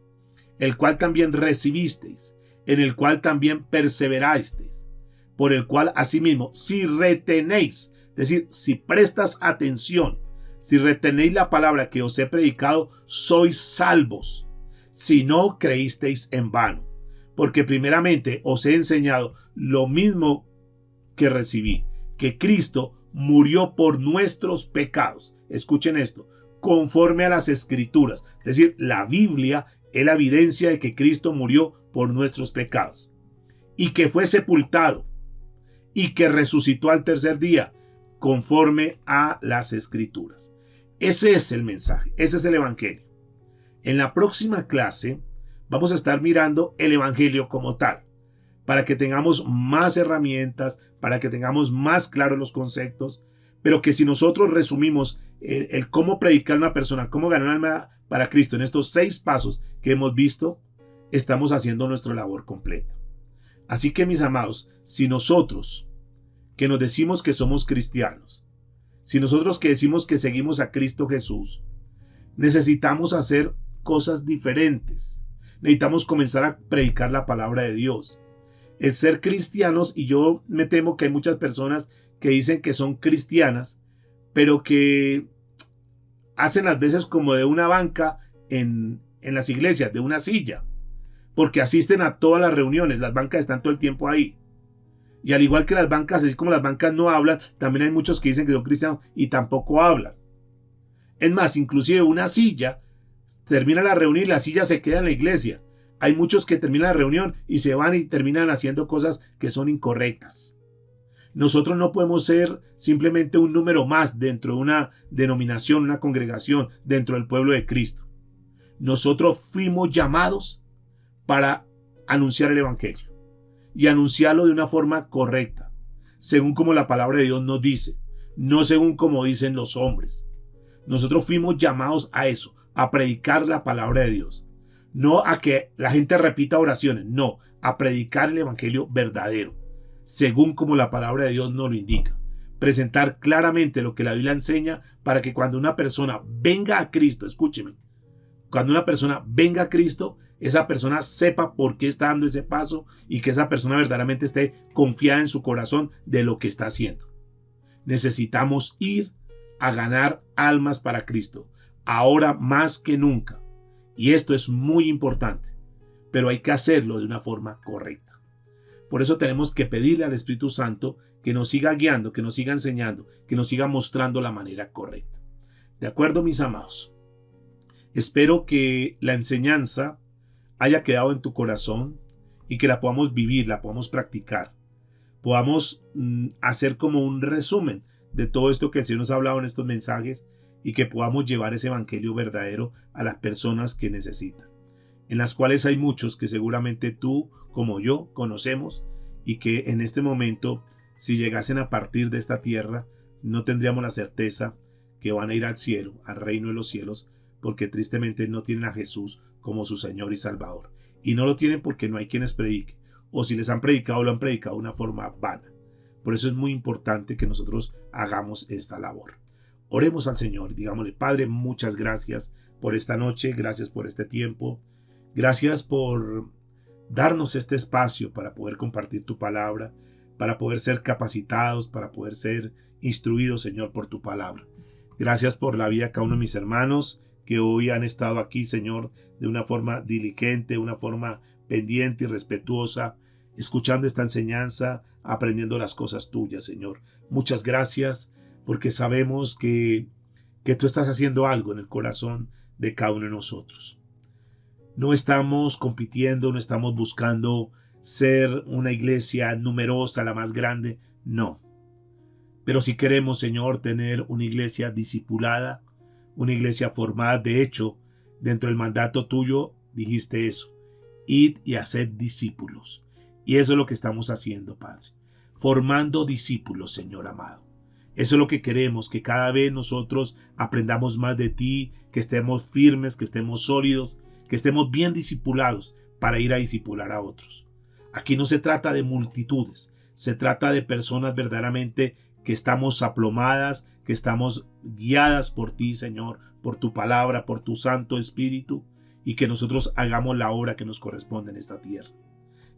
el cual también recibisteis, en el cual también perseverasteis, por el cual asimismo, si retenéis, es decir, si prestas atención, si retenéis la palabra que os he predicado, sois salvos, si no creísteis en vano. Porque primeramente os he enseñado lo mismo que recibí, que Cristo murió por nuestros pecados. Escuchen esto, conforme a las Escrituras. Es decir, la Biblia es la evidencia de que Cristo murió por nuestros pecados. Y que fue sepultado. Y que resucitó al tercer día, conforme a las Escrituras. Ese es el mensaje, ese es el evangelio. En la próxima clase vamos a estar mirando el evangelio como tal, para que tengamos más herramientas, para que tengamos más claros los conceptos, pero que si nosotros resumimos el cómo predicar a una persona, cómo ganar un alma para Cristo en estos 6 pasos que hemos visto, estamos haciendo nuestra labor completa. Así que, mis amados, si nosotros que nos decimos que somos cristianos, si nosotros que decimos que seguimos a Cristo Jesús, necesitamos hacer cosas diferentes. Necesitamos comenzar a predicar la palabra de Dios. El ser cristianos, y yo me temo que hay muchas personas que dicen que son cristianas, pero que hacen las veces como de una banca en las iglesias, de una silla, porque asisten a todas las reuniones, las bancas están todo el tiempo ahí. Y al igual que las bancas, así como las bancas no hablan, también hay muchos que dicen que son cristianos y tampoco hablan. Es más, inclusive una silla, termina la reunión y la silla se queda en la iglesia. Hay muchos que terminan la reunión y se van y terminan haciendo cosas que son incorrectas. Nosotros no podemos ser simplemente un número más dentro de una denominación, una congregación, dentro del pueblo de Cristo. Nosotros fuimos llamados para anunciar el evangelio y anunciarlo de una forma correcta, según como la palabra de Dios nos dice, no según como dicen los hombres. Nosotros fuimos llamados a eso, a predicar la palabra de Dios. No a que la gente repita oraciones, no, a predicar el evangelio verdadero, según como la palabra de Dios nos lo indica. Presentar claramente lo que la Biblia enseña para que cuando una persona venga a Cristo, escúcheme, cuando una persona venga a Cristo, esa persona sepa por qué está dando ese paso y que esa persona verdaderamente esté confiada en su corazón de lo que está haciendo. Necesitamos ir a ganar almas para Cristo, ahora más que nunca. Y esto es muy importante, pero hay que hacerlo de una forma correcta. Por eso tenemos que pedirle al Espíritu Santo que nos siga guiando, que nos siga enseñando, que nos siga mostrando la manera correcta. ¿De acuerdo, mis amados? Espero que la enseñanza haya quedado en tu corazón y que la podamos vivir, la podamos practicar. Podamos hacer como un resumen de todo esto que el Señor nos ha hablado en estos mensajes y que podamos llevar ese evangelio verdadero a las personas que necesitan, en las cuales hay muchos que seguramente tú como yo conocemos y que en este momento, si llegasen a partir de esta tierra, no tendríamos la certeza que van a ir al cielo, al reino de los cielos, porque tristemente no tienen a Jesús como su Señor y Salvador. Y no lo tienen porque no hay quienes prediquen, o si les han predicado, lo han predicado de una forma vana. Por eso es muy importante que nosotros hagamos esta labor. Oremos al Señor, digámosle: Padre, muchas gracias por esta noche, gracias por este tiempo, gracias por darnos este espacio para poder compartir tu palabra, para poder ser capacitados, para poder ser instruidos, Señor, por tu palabra. Gracias por la vida de cada uno de mis hermanos que hoy han estado aquí, Señor, de una forma diligente, de una forma pendiente y respetuosa, escuchando esta enseñanza, aprendiendo las cosas tuyas, Señor. Muchas gracias, porque sabemos que tú estás haciendo algo en el corazón de cada uno de nosotros. No estamos compitiendo, no estamos buscando ser una iglesia numerosa, la más grande, no. Pero si queremos, Señor, tener una iglesia discipulada, una iglesia formada. De hecho, dentro del mandato tuyo dijiste eso: id y haced discípulos. Y eso es lo que estamos haciendo, Padre, formando discípulos, Señor amado. Eso es lo que queremos, que cada vez nosotros aprendamos más de ti, que estemos firmes, que estemos sólidos, que estemos bien discipulados para ir a discipular a otros. Aquí no se trata de multitudes, Se trata de personas verdaderamente que estamos aplomadas, que estamos guiadas por ti, Señor, por tu palabra, por tu Santo Espíritu, y que nosotros hagamos la obra que nos corresponde en esta tierra.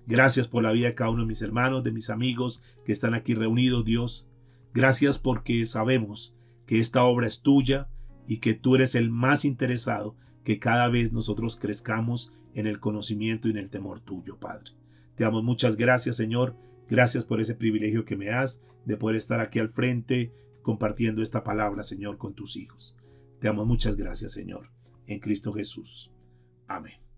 Gracias por la vida de cada uno de mis hermanos, de mis amigos que están aquí reunidos, Dios. Gracias porque sabemos que esta obra es tuya y que tú eres el más interesado que cada vez nosotros crezcamos en el conocimiento y en el temor tuyo, Padre. Te damos muchas gracias, Señor. Gracias por ese privilegio que me das de poder estar aquí al frente compartiendo esta palabra, Señor, con tus hijos. Te damos muchas gracias, Señor, en Cristo Jesús. Amén.